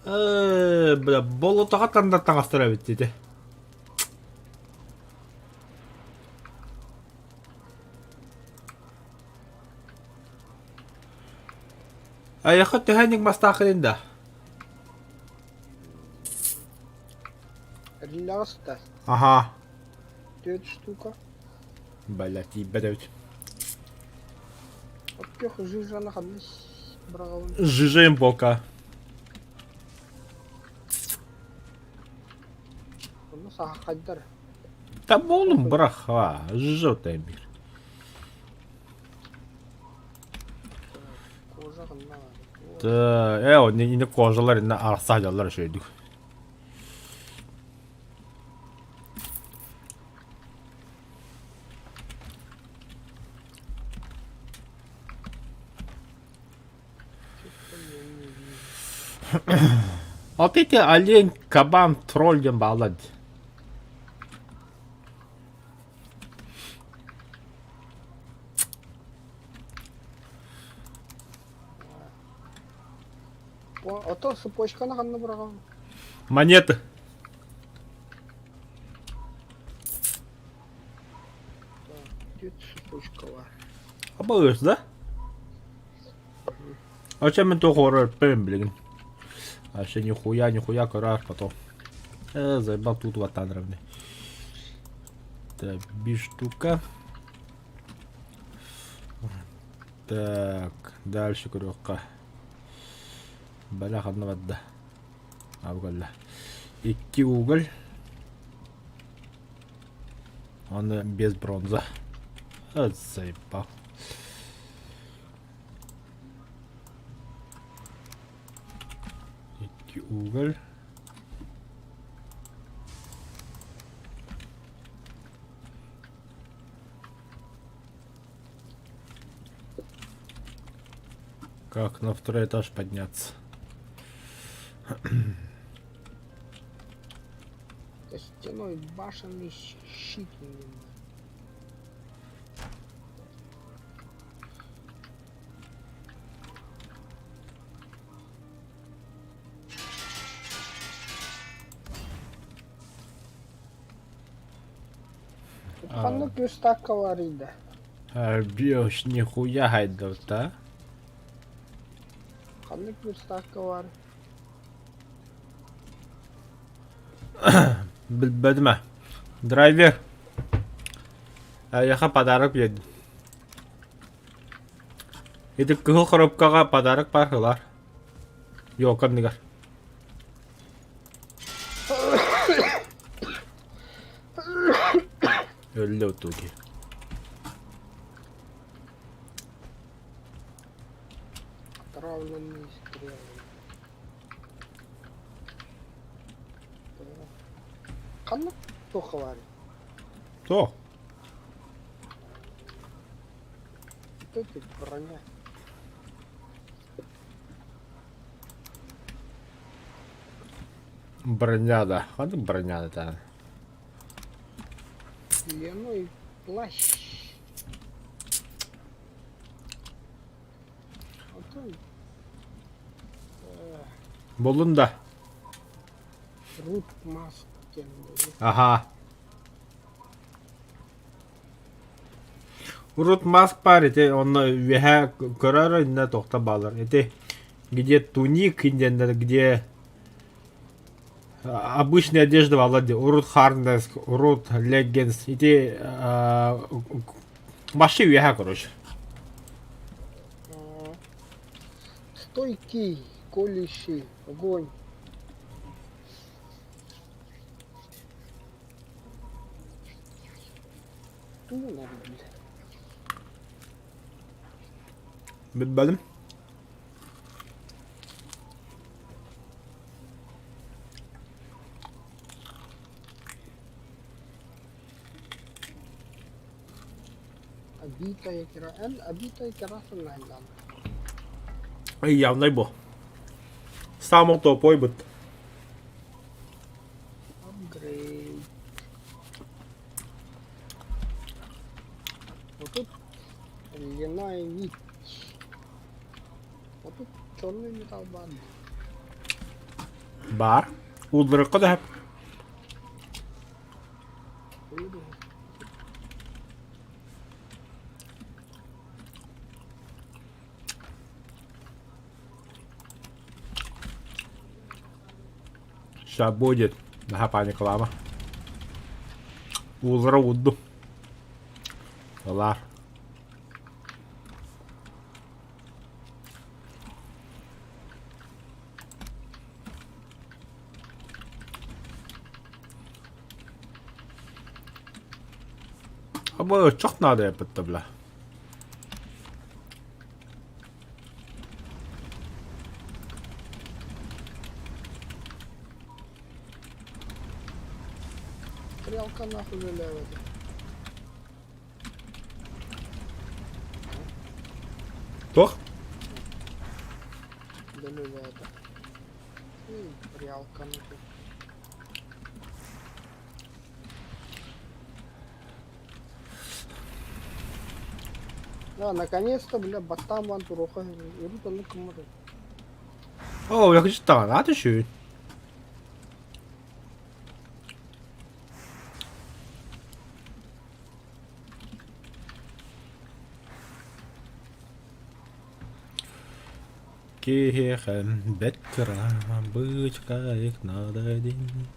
Бля, болотоға таңдаттан астыра бит дейді. Аяққа төхәнік мастақы енді. Реласта. Ага. 4 штука. Бля, тибәдәүт. Опех жижана хадис. Брагавын. Жижаем бока. Оны саха қайдар. Та болым бірақ, жижау тәймір. Кожа қынна. Та, не кожалар, не арсадалар шөйдік. Вот эти олень, кабан, тролль дем балад. Ото цепочканы қанна брагавын. Монеты. Тут цепочка бар. Обоюсь, да? А чем мы то хоррор пэм, блин? А еще нихуя, кораж потом. Заебал тут ватан равны. Так, биштука. Так, дальше крюка. Бля, одна вода. Абгалла. Икки уголь. Он без бронза. Заебал. Уголь. Как на второй этаж подняться? Стеной башенный щит. Қанды плюс такка бар еді. Бьешь, нихуя хайдал, да? Қанды плюс такка бар. Білмедім. Драйвер. Яха подарок берді. Еді күл коробкаға подарок бар ғылар. Йо, кәдімдігер. Өлі өтуге. Отравленные стрелы. Қанды тоқы бар. То. Тут броня. Броня, да. Қанды броня, да. Льняной плащ. Вот он. Болын да. Рут маск. Ага. Урут маск бар, это он веха көрөр инде токта балар. Это где туник, где обычная одежда валады. Урут харнес, урут леггинс. Это маши веха, короче. Стойкий, колющий, огонь. Ну, надо, Bilmedim. Обитая кераса. Обитая кераса найдана. Явно бо. Само топой бит. Апгрейд. Вот Понимаю, вот тут черный металл банды. Бар. Удлырыкка да. Сейчас будет. Наха паника лама. Удлыра удду. Лар. Ama çok nade yapıttı bile. Стрелка нахуй виляет. Toch? Да виляет. Прялка нахуй. Да, наконец-то, бля, батам ван туроха. Ирут он кумары. Oh, jag kanske stannar till 20. Кехен бетра, бычка их надо один.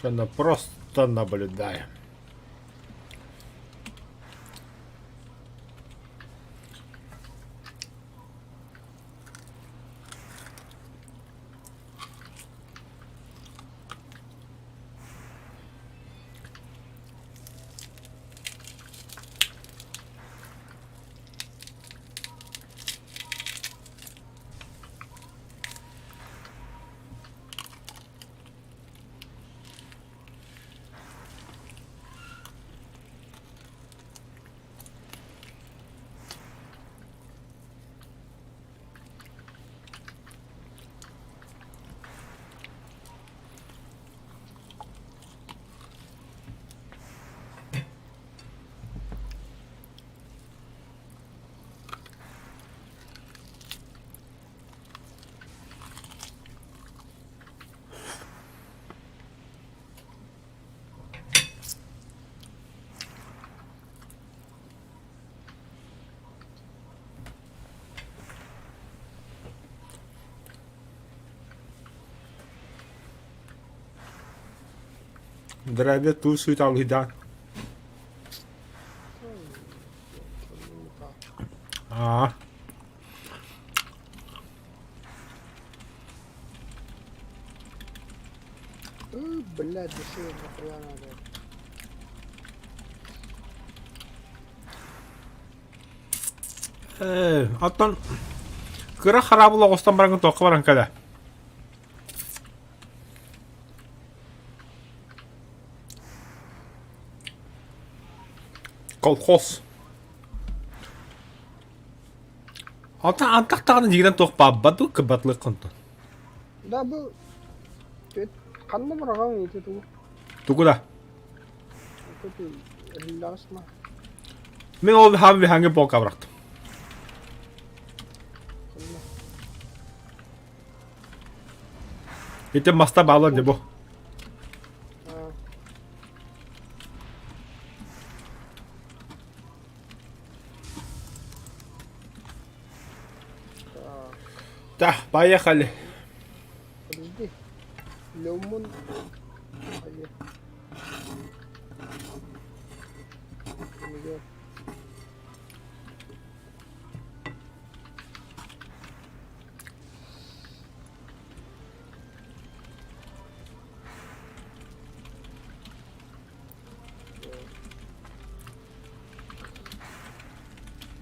Она просто наблюдаем. Драйве ту суть алгида. А. Блядь, дешевле нахуя надо. Оттан кыра харабыла остан барангын тоқы баран кәді. Колхоз. Оттан антақтағының жегіден тоқ баббады кыбатлы қынты. Да, бұл... Қанды бұраған еті тұғы. Тугуда. Көті рилларысына. Мен ол хам виханге боқа бырақтым. Итем маста бағлан де бұл. Да, поехали. Подожди. Лемон.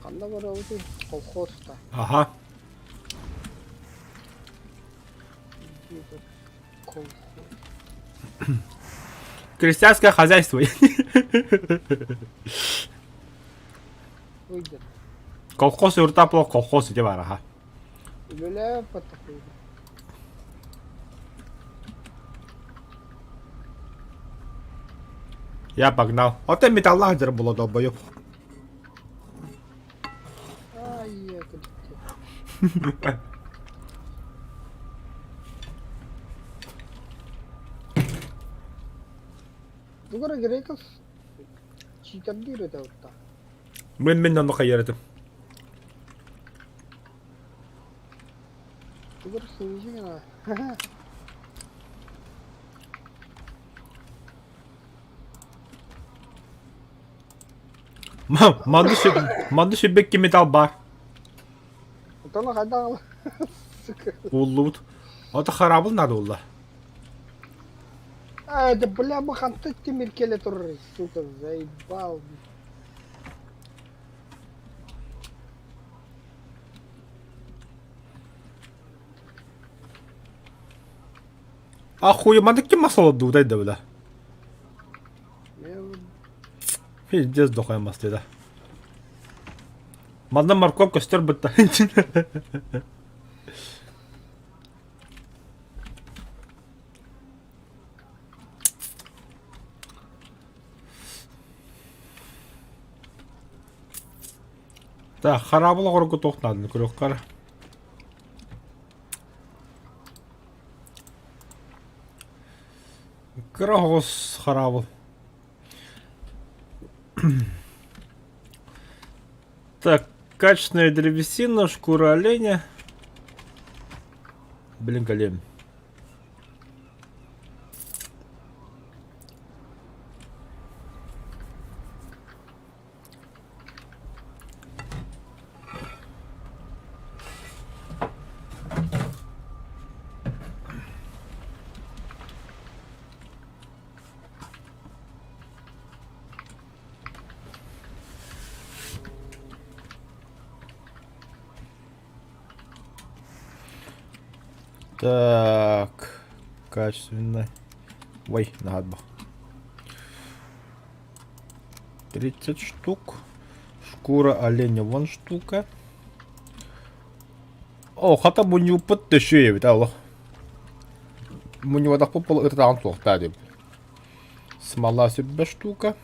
Қанда бар ауды? Колхозда. Ага. Крестьянское хозяйство. Uydur. Колхоз юртапло колхоз деп араха. Böyle patak uydur. Я погнал. Вот и металлайзер было долбоёб. Ay yakın. Dugara gerek yok. Çiğken değil öde orta. Мен намы кайырдым. Dugara sevecek ana. Манды шибекке металл бар. Utana kadar sıkı. Уллут. Ата харабыл надо улла. Да бля, маханты темиркеле туры, сука, заебал. Ахуемады ким масала дудайды бля. Я Пиздец дохаймас dedi. Манда морковка стер бітті. Так, харабыл ғырғы тоқтадың, көрек қара. Крогос харабыл. Так, качественная древесина, шкура оленя. Блин, голем. Так, качественно. Ой, надо. 30 штук. Шкура оленя вон штука. О, хата bu не упытты шею, да, у него так попало это там тоқтады. Смола себе штука.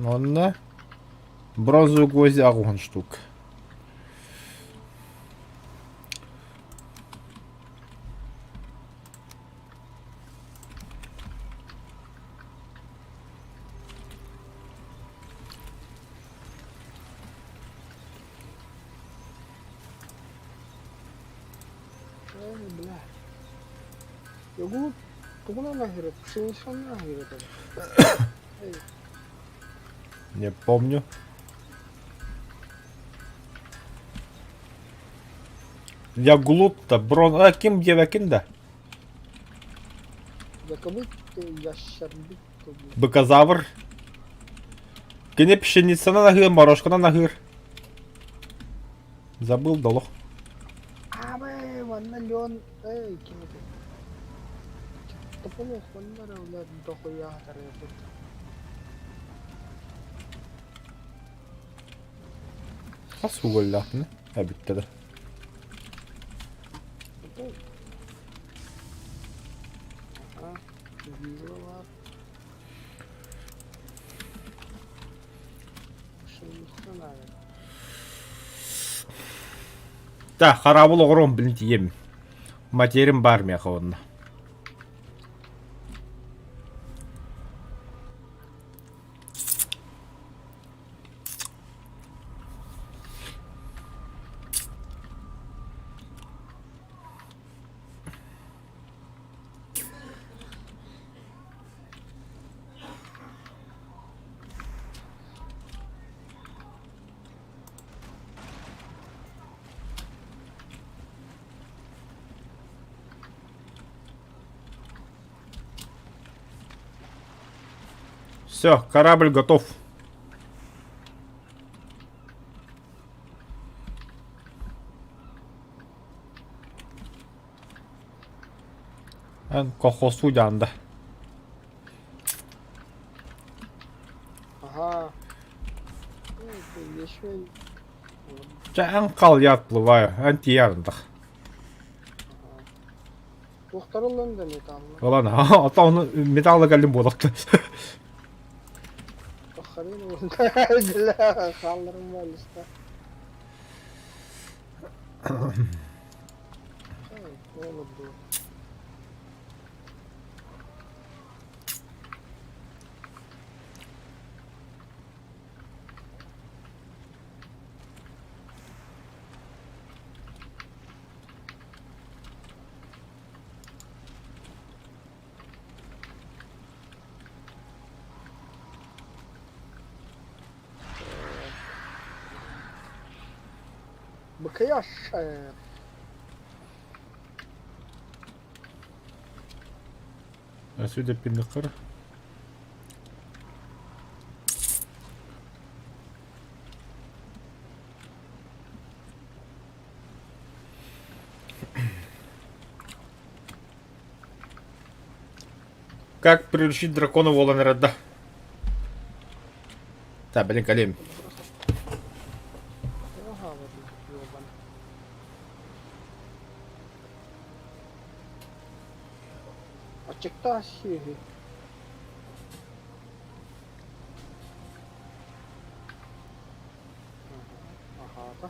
Онна. Бронзовый гвоздь агон штук. бля. Йогу, тугуна нахер, пшеничный нахер это. Не помню. Я глут-то брон... ким девякин-да? Якобы ты ящер бит. Быкозавр. Кене пшеница на нахыр, морожка на нахыр. Забыл, долох. Абы, ванна лен, кем это? Тополох, ванна равля, дохуя тарелку. Nasıl gol yaptın? Ha bitti de. Визовар. Пшеница, наверное. Да, харабыл оғырым білінті ем. Материм бар меха онына. Все, корабль готов. En kokosu yandı. Aha. Evet, yeşil. En kal yatlı var. En diyarındık. Muhtarın da metallı. Ulan ha ata onu metalla geldim bulaktı. Bakarın orada. Dile kaldırım var işte. Evet, ne olur bu. Bakıyor aşağıya. Сюда пинакар. Как приручить дракона Воланреда? Да, блин, Калим. Aha var diyor bana. Açıkta şey. Aha da.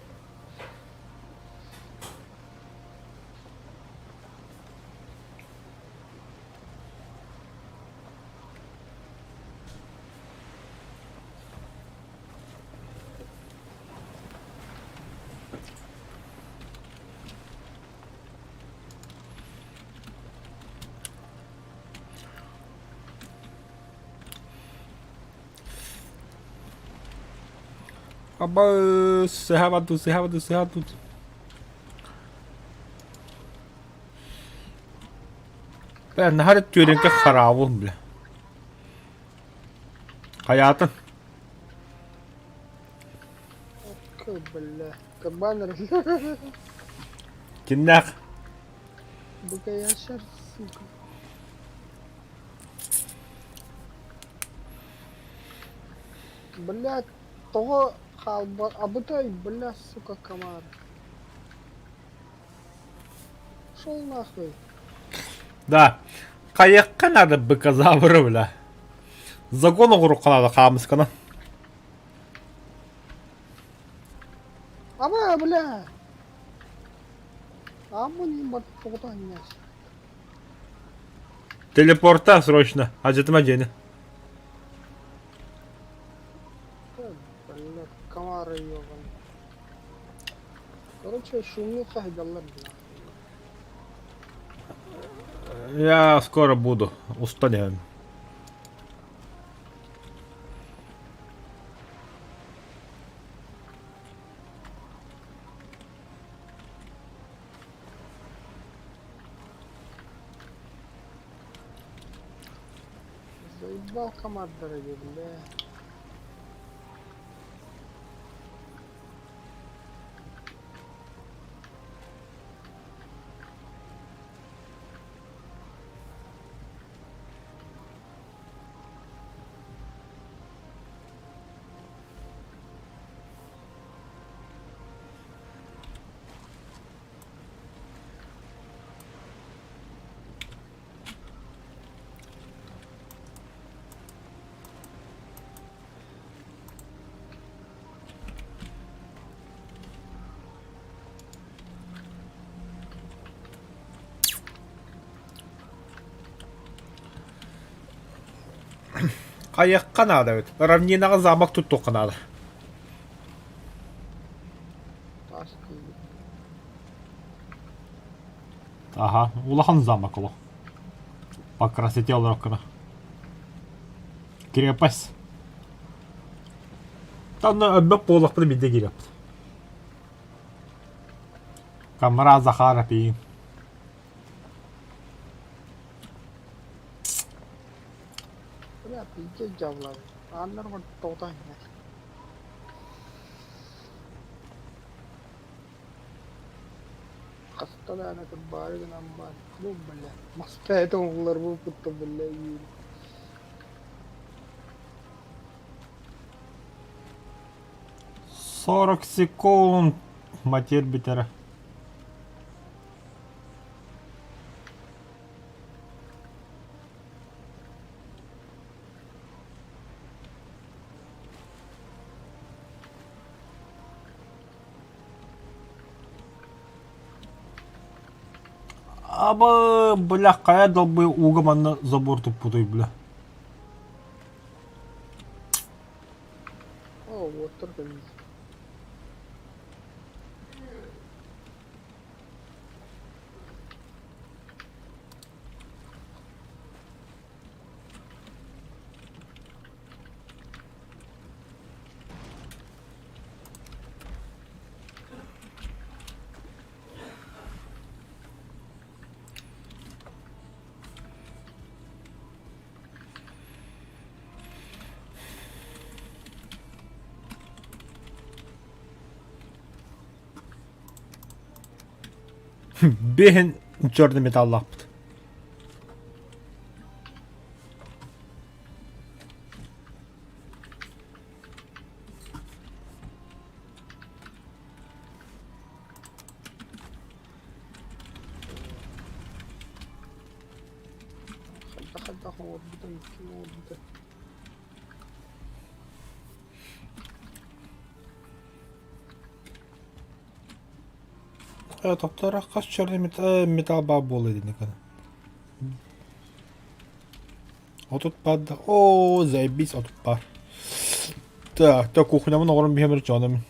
Aba sehavadu. Ben her türlü harabım bile. Hayatın. Kıbılle. Kıbanır. Kinnak. Bu yaşarsın. Бля, того халба, обытай, бля, сука, комар. Шел нахуй. Да. Каяққа надо быкозавры бля. Загон уғыру қанады қамыз кана. Ама, бля. Аму не бат, тогда не. Телепорта срочно. Acıtıma geni. Бля, комары ебаный. Короче, шумиха и доллар, бля. Я скоро буду. Устанем. Заебал комар, дорогой, бля. Каяққа надо ведь. Равнинаға замок тут тоқы надо. Ашки. Ага, улахан замок оло. По красоте олороккана. Крепость. Там өббөп болықпыды биде кереп. Камара Захара пейін. Бля, пиздец джавлар. Аннар вот тогда не. Kasta da ana bari gana bar. Bu balla. Masta eto oğullar bu putta balla iyi. 40 секунд. Матерь битера. Аба, бля, кая долбы угом на забор тупутой, бля. Oh, water kan. Беген черный металл лапт. Хадда ход бутан бутан. Топтора каш черный металл баб болы дейін екен. Вот тут под... О, заебись, вот тут бар. Так, кухнямын оғырын беймір жаным.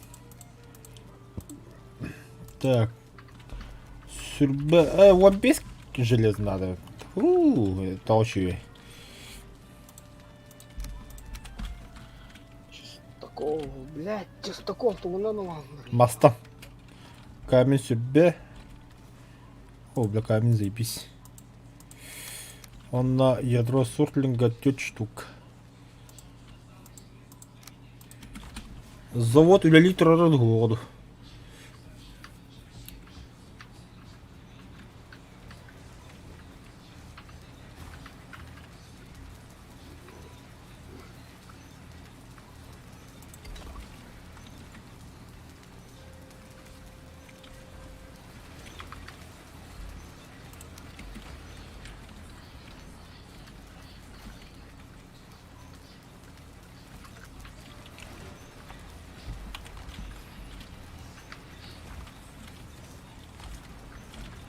Так. Сүрбе... Вот без железа надо. Толщу. Чистаков, блядь, чистаков, то вона нова. Маста. Камень сүрбе. О, бля, камень заебись. Он на ядро суртлинга 4 штук. Завод или литра году.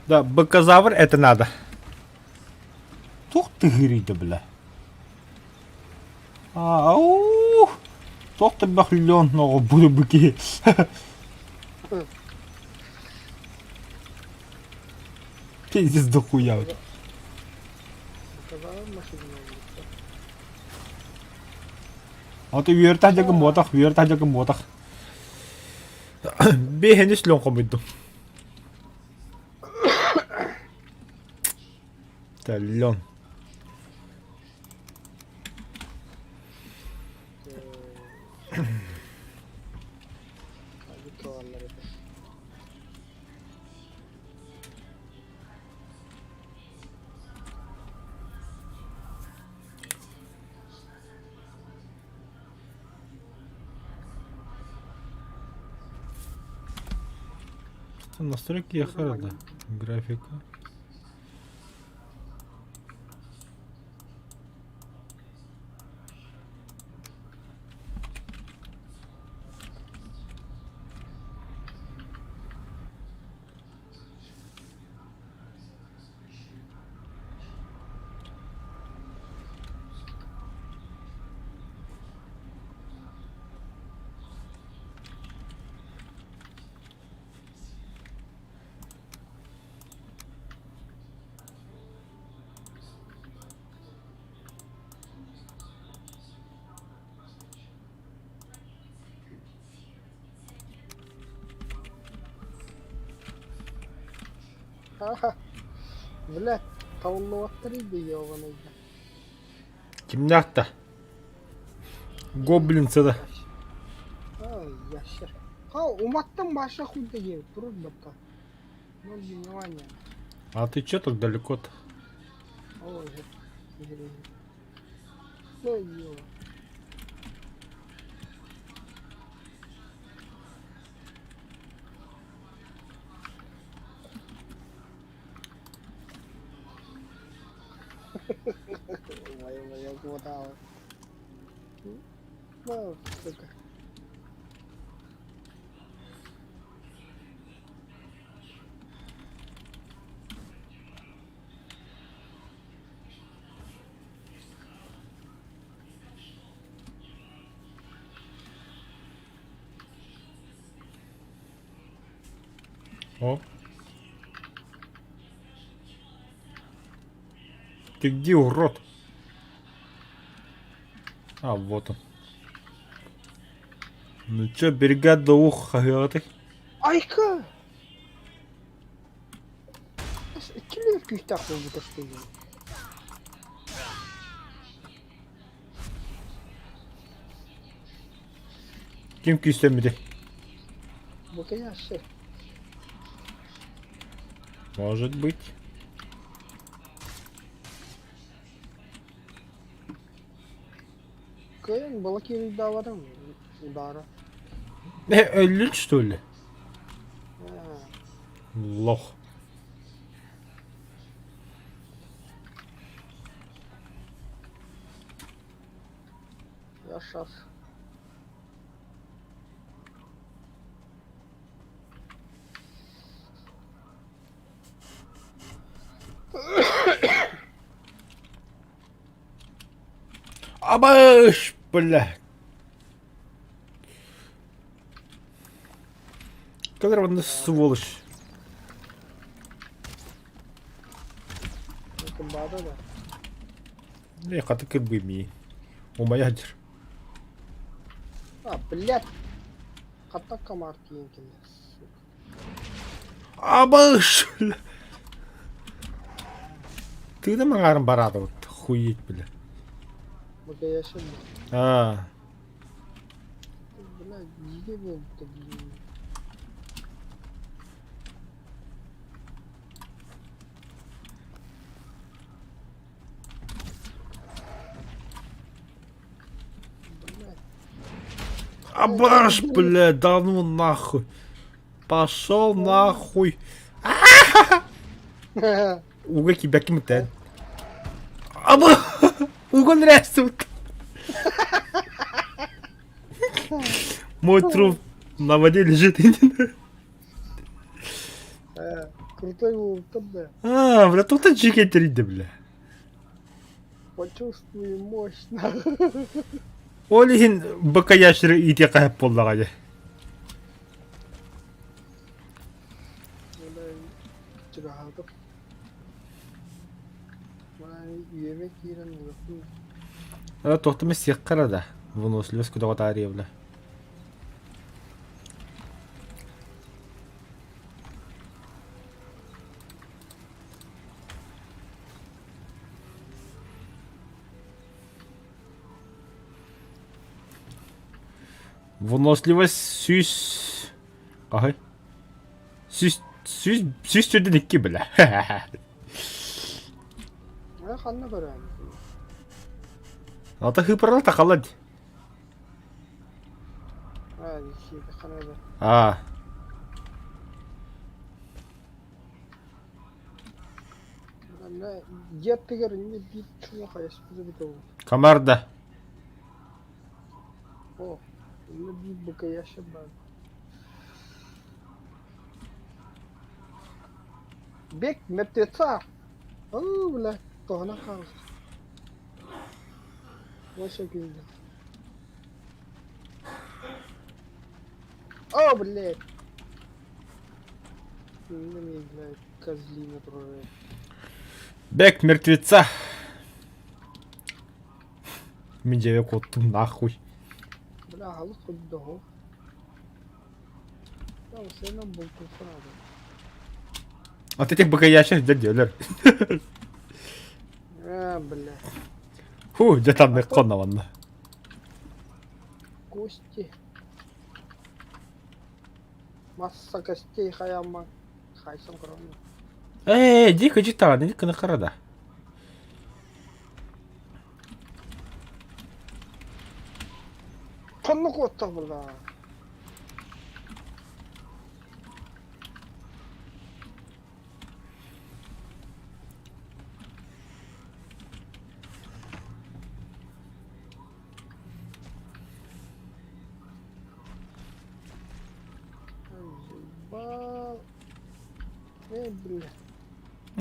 Да, быкозавр это надо. Тух ты гирида, бля. Ау! Тух ты бахлен, но буду быки. Пиздец дохуя. Казалось, машина не А ты верта жагы мотах. Бехен шлен комыйду. Талон. Настройки я хорошо. Графика. Ага. Блядь, тавыллы ебаный. Темняк-то. Гоблин сюда. Ай, ящер. Ха, уматтан баша хуйда еб, турur бата. Ну, внимание. А ты чё так далеко-то? Ой, игры. Ну, ё. Моя хватало. Ну, сука. О. Ты где, урод? А, вот он. Ну чё, бригада уха, ты? Ayka! İkili küstah oldu kaçtı. Kim küstemedi? Bu kadar şey. Может быть. Kıyın balık yeri davadan mı? Udara. Öldün что ли? Ha. Лох. Yaşar. Абаш, бля. Кадрованная сволочь. Bakın bağda da. Я хата кырбы ми. У моя дер. Ha блядь. Hatta kamar kiyin kille. Абаш, бля. Ты да мангарым барады вот. Хуеть, бля. Bu kadar yaşar mı? А, Блядь, иди вон ты, блин. Блядь. абаш, бля, да ну нахуй. Пошел нахуй. Уга тебя кем-то. Аба! Уга нравится. Мой труп на воде лежит. Крутой волк, да. А, бля, тут чикетерида, бля. Почувствуй мощно. Олихин бакаяшры ите кайып болдага. Çıkardım. Ben yemek yiyen olsun. А тохтаме сиққара да. Выносливость куда вот ария, бля. Выносливость сүйс. Ага. Сүйс түрден икки, бля. Ben kanına bırakayım. Ата хыпырла тақалады. Hadi şimdi kanada. А, Ben ne yetti görünce bir çuva kayısı bize bir doğru. камарда. Oh. Ne bir bıka yaşa ben. Bek metteta. Oh bile. Tohana kaldı. O şekilde. Oh bile. Ne mi блядь, козлина трое. Бек мертвеца. Миндеве коттум нахуй. Бля, halı koydu ho. Ya senin bu kufra da. От этих бакаяшек дядёлер. Бля. Фу, где-то наконно. Кости. Масса костей Хайсам кроме. Дико читала, иди-ка на хорода. Конну котта бля. Заебал. Бля.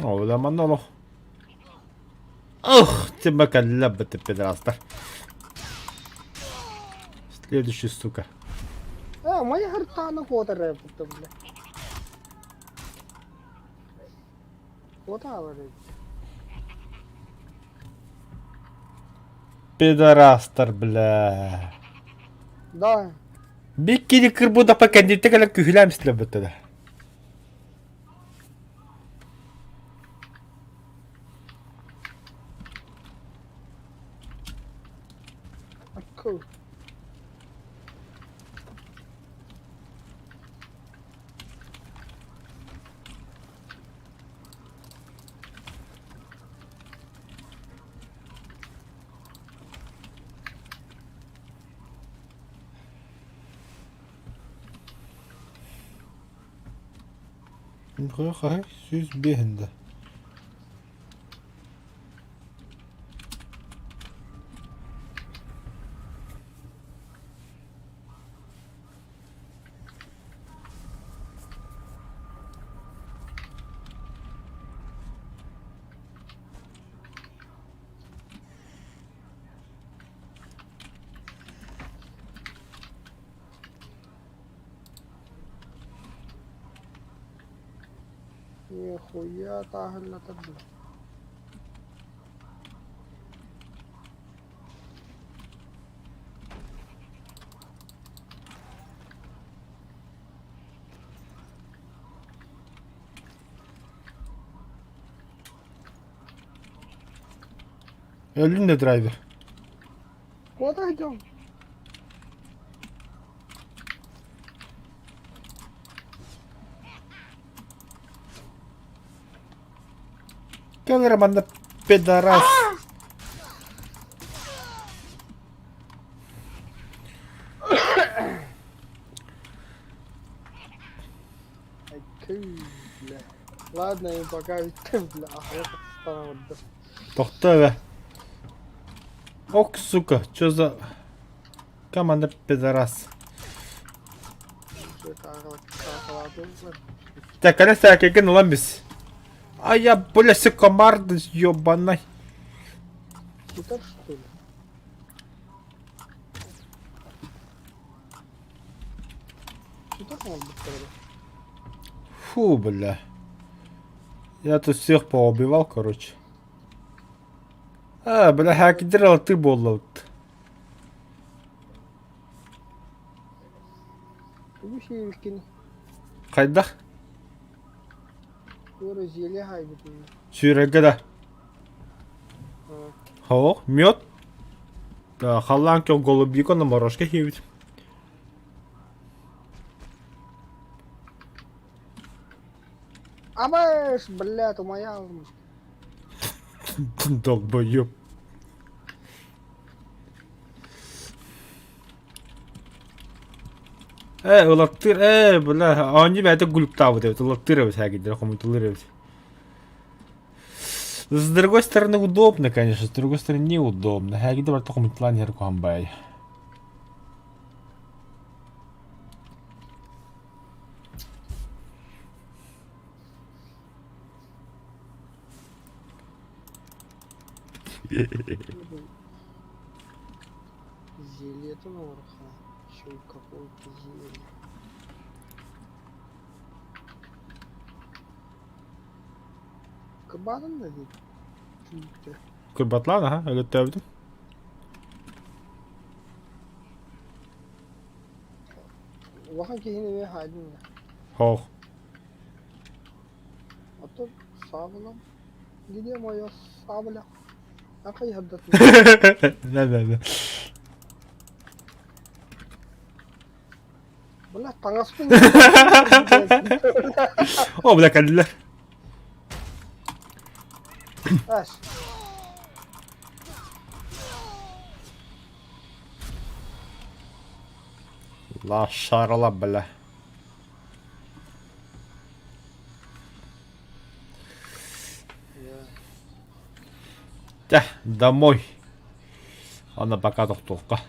О, да Маноло. Ух, тебя калябы ты, пидорастер. Следующий, сука. Моя гартана кота репута, бля. Кота аварит. Пидорастер, бля. Да. Бикини кырбуда пакетите калак kühüləm istəbətdə. Cool. Хай, сүз бегенде. Нихуя тагыллата, бля. Öldün de driver. Куда идем? Камераманда пидорас. Ай, бля. Ладно, им пока идем, бля. Я так стану вот. Тоқта бе. Ок, сука, чё за... Команда пидорас. Так, қане сәк екен ұлан біз. Ай, я, бля, комарды ёбаный. Хитар, что ли? Хитар может быть тогда? Фу, бля. Я тут всех поубивал, короче. Бля, хакидерал ты болот. Гусевкин. Қайда? Ора зеле хайбит. Сүйрегі да. Хо, мед. Да, халанки голубику на морожке хивит. Абэш, бля, то моя. Долбоёб. Улаттыр, бля, они бәді гүліп табы деп, улаттыр өз хәгидер, хомытылыр өз. С другой стороны удобно, конечно, с другой стороны неудобно. Хәгидер бар тоқым итылан ер куанбай. Зелье-то на уроха. Еще и какое-то зелье. Кабанın da değil. Çünkü. Kırbatlan ha, öyle dövdüm. Bakın ki yine bir haydın ya. Hoh. Hatta sağ bulam. Gidiyorum o yol sağ bulam. Akayı haddatın. Ne. Bula Tangaspın. O bile geldiler. Aç. La шарала, бля. Да, домой. Она пока тоқтуққа.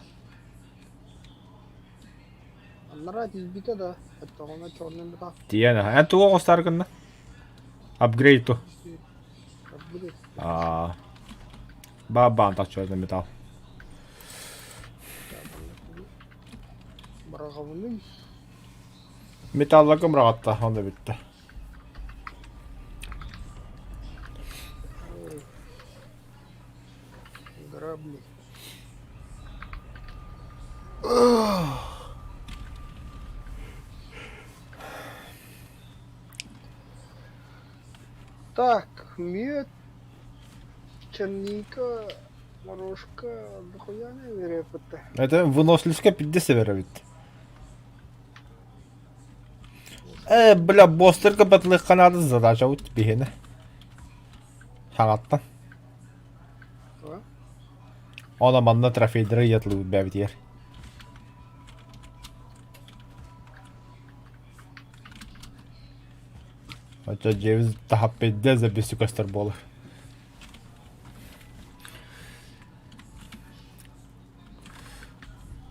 Onlara dizbite da. Hatta ona çornun da. Тиена, әнті оғыстар күнні. Апгрейду. Bude. Бабан так чөйді метал. Bırakalım. Металла кымрағатта, онда бітті. Грабли. Так, мед, черника, морожка, дохуя не верепетте. Это выносливская 50 веровит. Бля, бостырка бәтлік қанады задача өт бейені. Хағаттан. Ona manna tрофейдері етілі бәбіт ер. Ача жевіз тахап бәдді за бесі көстер болы.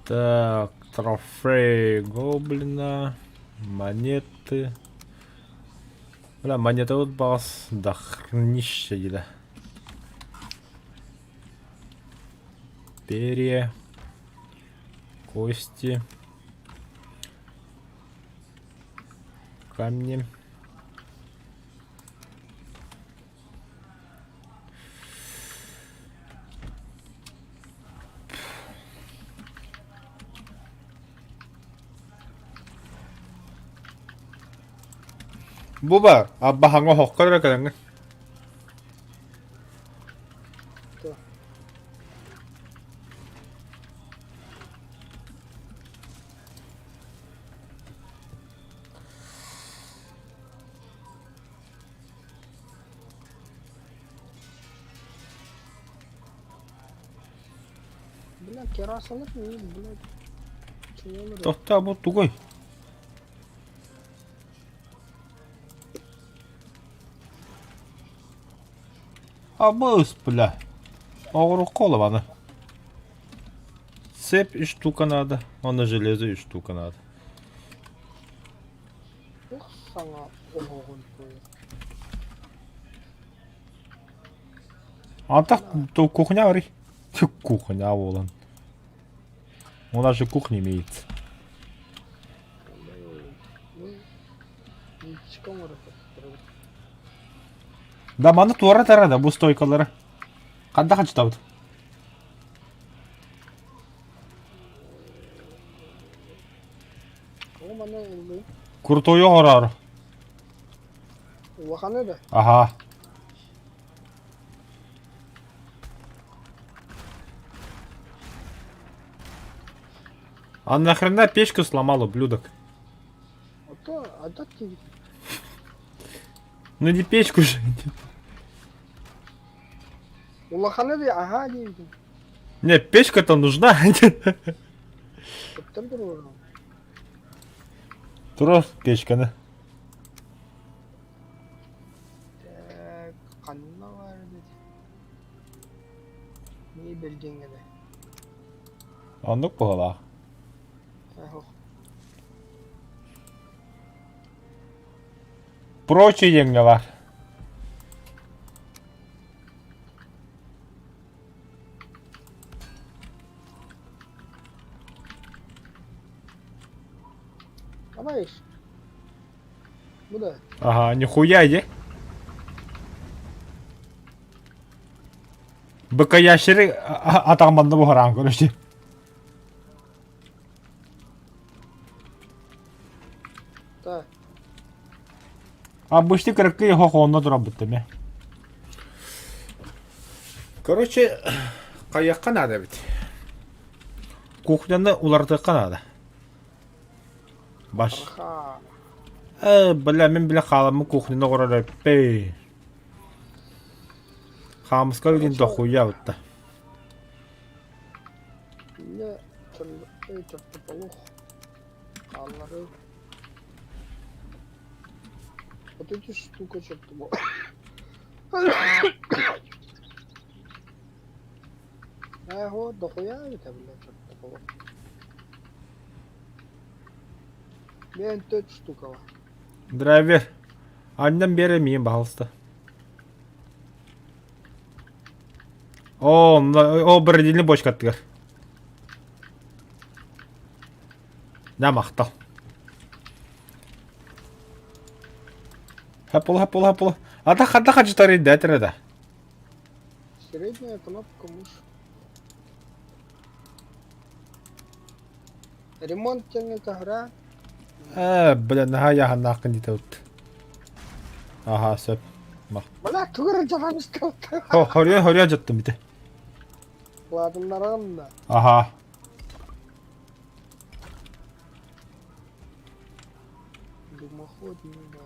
Так, трофей гоблина, монеты. Бля, монеты вот бас до хрнище еда. Перья, кости, камни. Буба, абба ханга хоккара каданган. Bля, керас алır mıyım? Bля, şey olur ya. Тохта бу тугой. Абыс, бля. Огру колы аны. Цепь 3 штука надо. Она железо 3 штука надо. Yok sana oğul koyuyor. А так, то кухня вари. Кухня, волан. У нас же кухня имеется. Çıkamadı. Да, маны туара тарады, бу стойкалары. Канда качтабыт? O bana öldü. Крутой огорар. Vakane de. Ага. А нахрена печку сломал, ублюдок? А так ki. Ну не печку же. Vakane de aha diyordum. Не, печка-то нужна. Öptüm duruyorum. Тура печка, да? Kanına var dedi. Neyi belgen gene. Андык бугала. Yok. Прочие еңге бар. Ama iş. Bu da. Ага, нихуя иди. БК ящері атағманды бұғыран көрішті. Да. А бішті кіріккі его қолында тұра бұттым. Короче, қаяққа надо бит. Кухняны уларды қанады. Баш. Арха. Бля, мен біле қаламын кухняны құрар өппей. Хамыска үйден дохуя өтті. Не, чорты полух. Аллары. Вот эти штука чорты полух. Эго, дохуя это, бля, чорты полух. Мен 4 штука var. Драйвер. Annem беремейін бағалысты. О, бір еліне бочка аттығар. Да, мақтал. Хаппыл. Ата қанчы еді әтіреді. Средняя кнопка мышь. Ремонт тянет игра. Бля, наға яғын ақын дете өтті. Аха, сөп. Бля, тугры жаман скалты. Хория жаттым бите. Ладно, да. Аха. Дымоход не надо.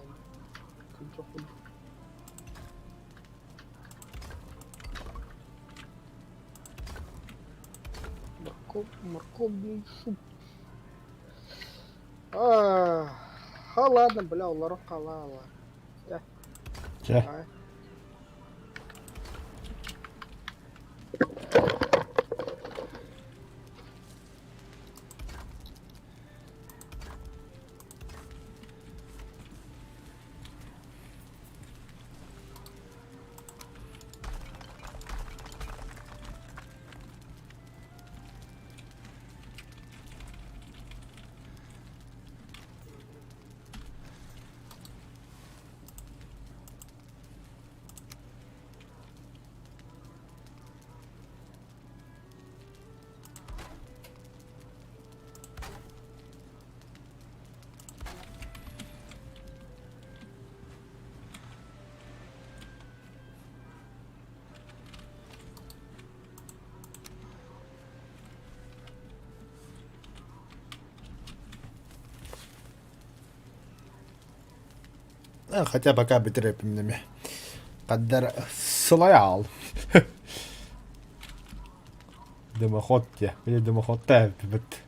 Морковный суп. Ладно, бля, улары қалала. Че? Хотя пока бітірепімнеме. Қаддар сылай ал. Дымоход те. Или дымоход те біт.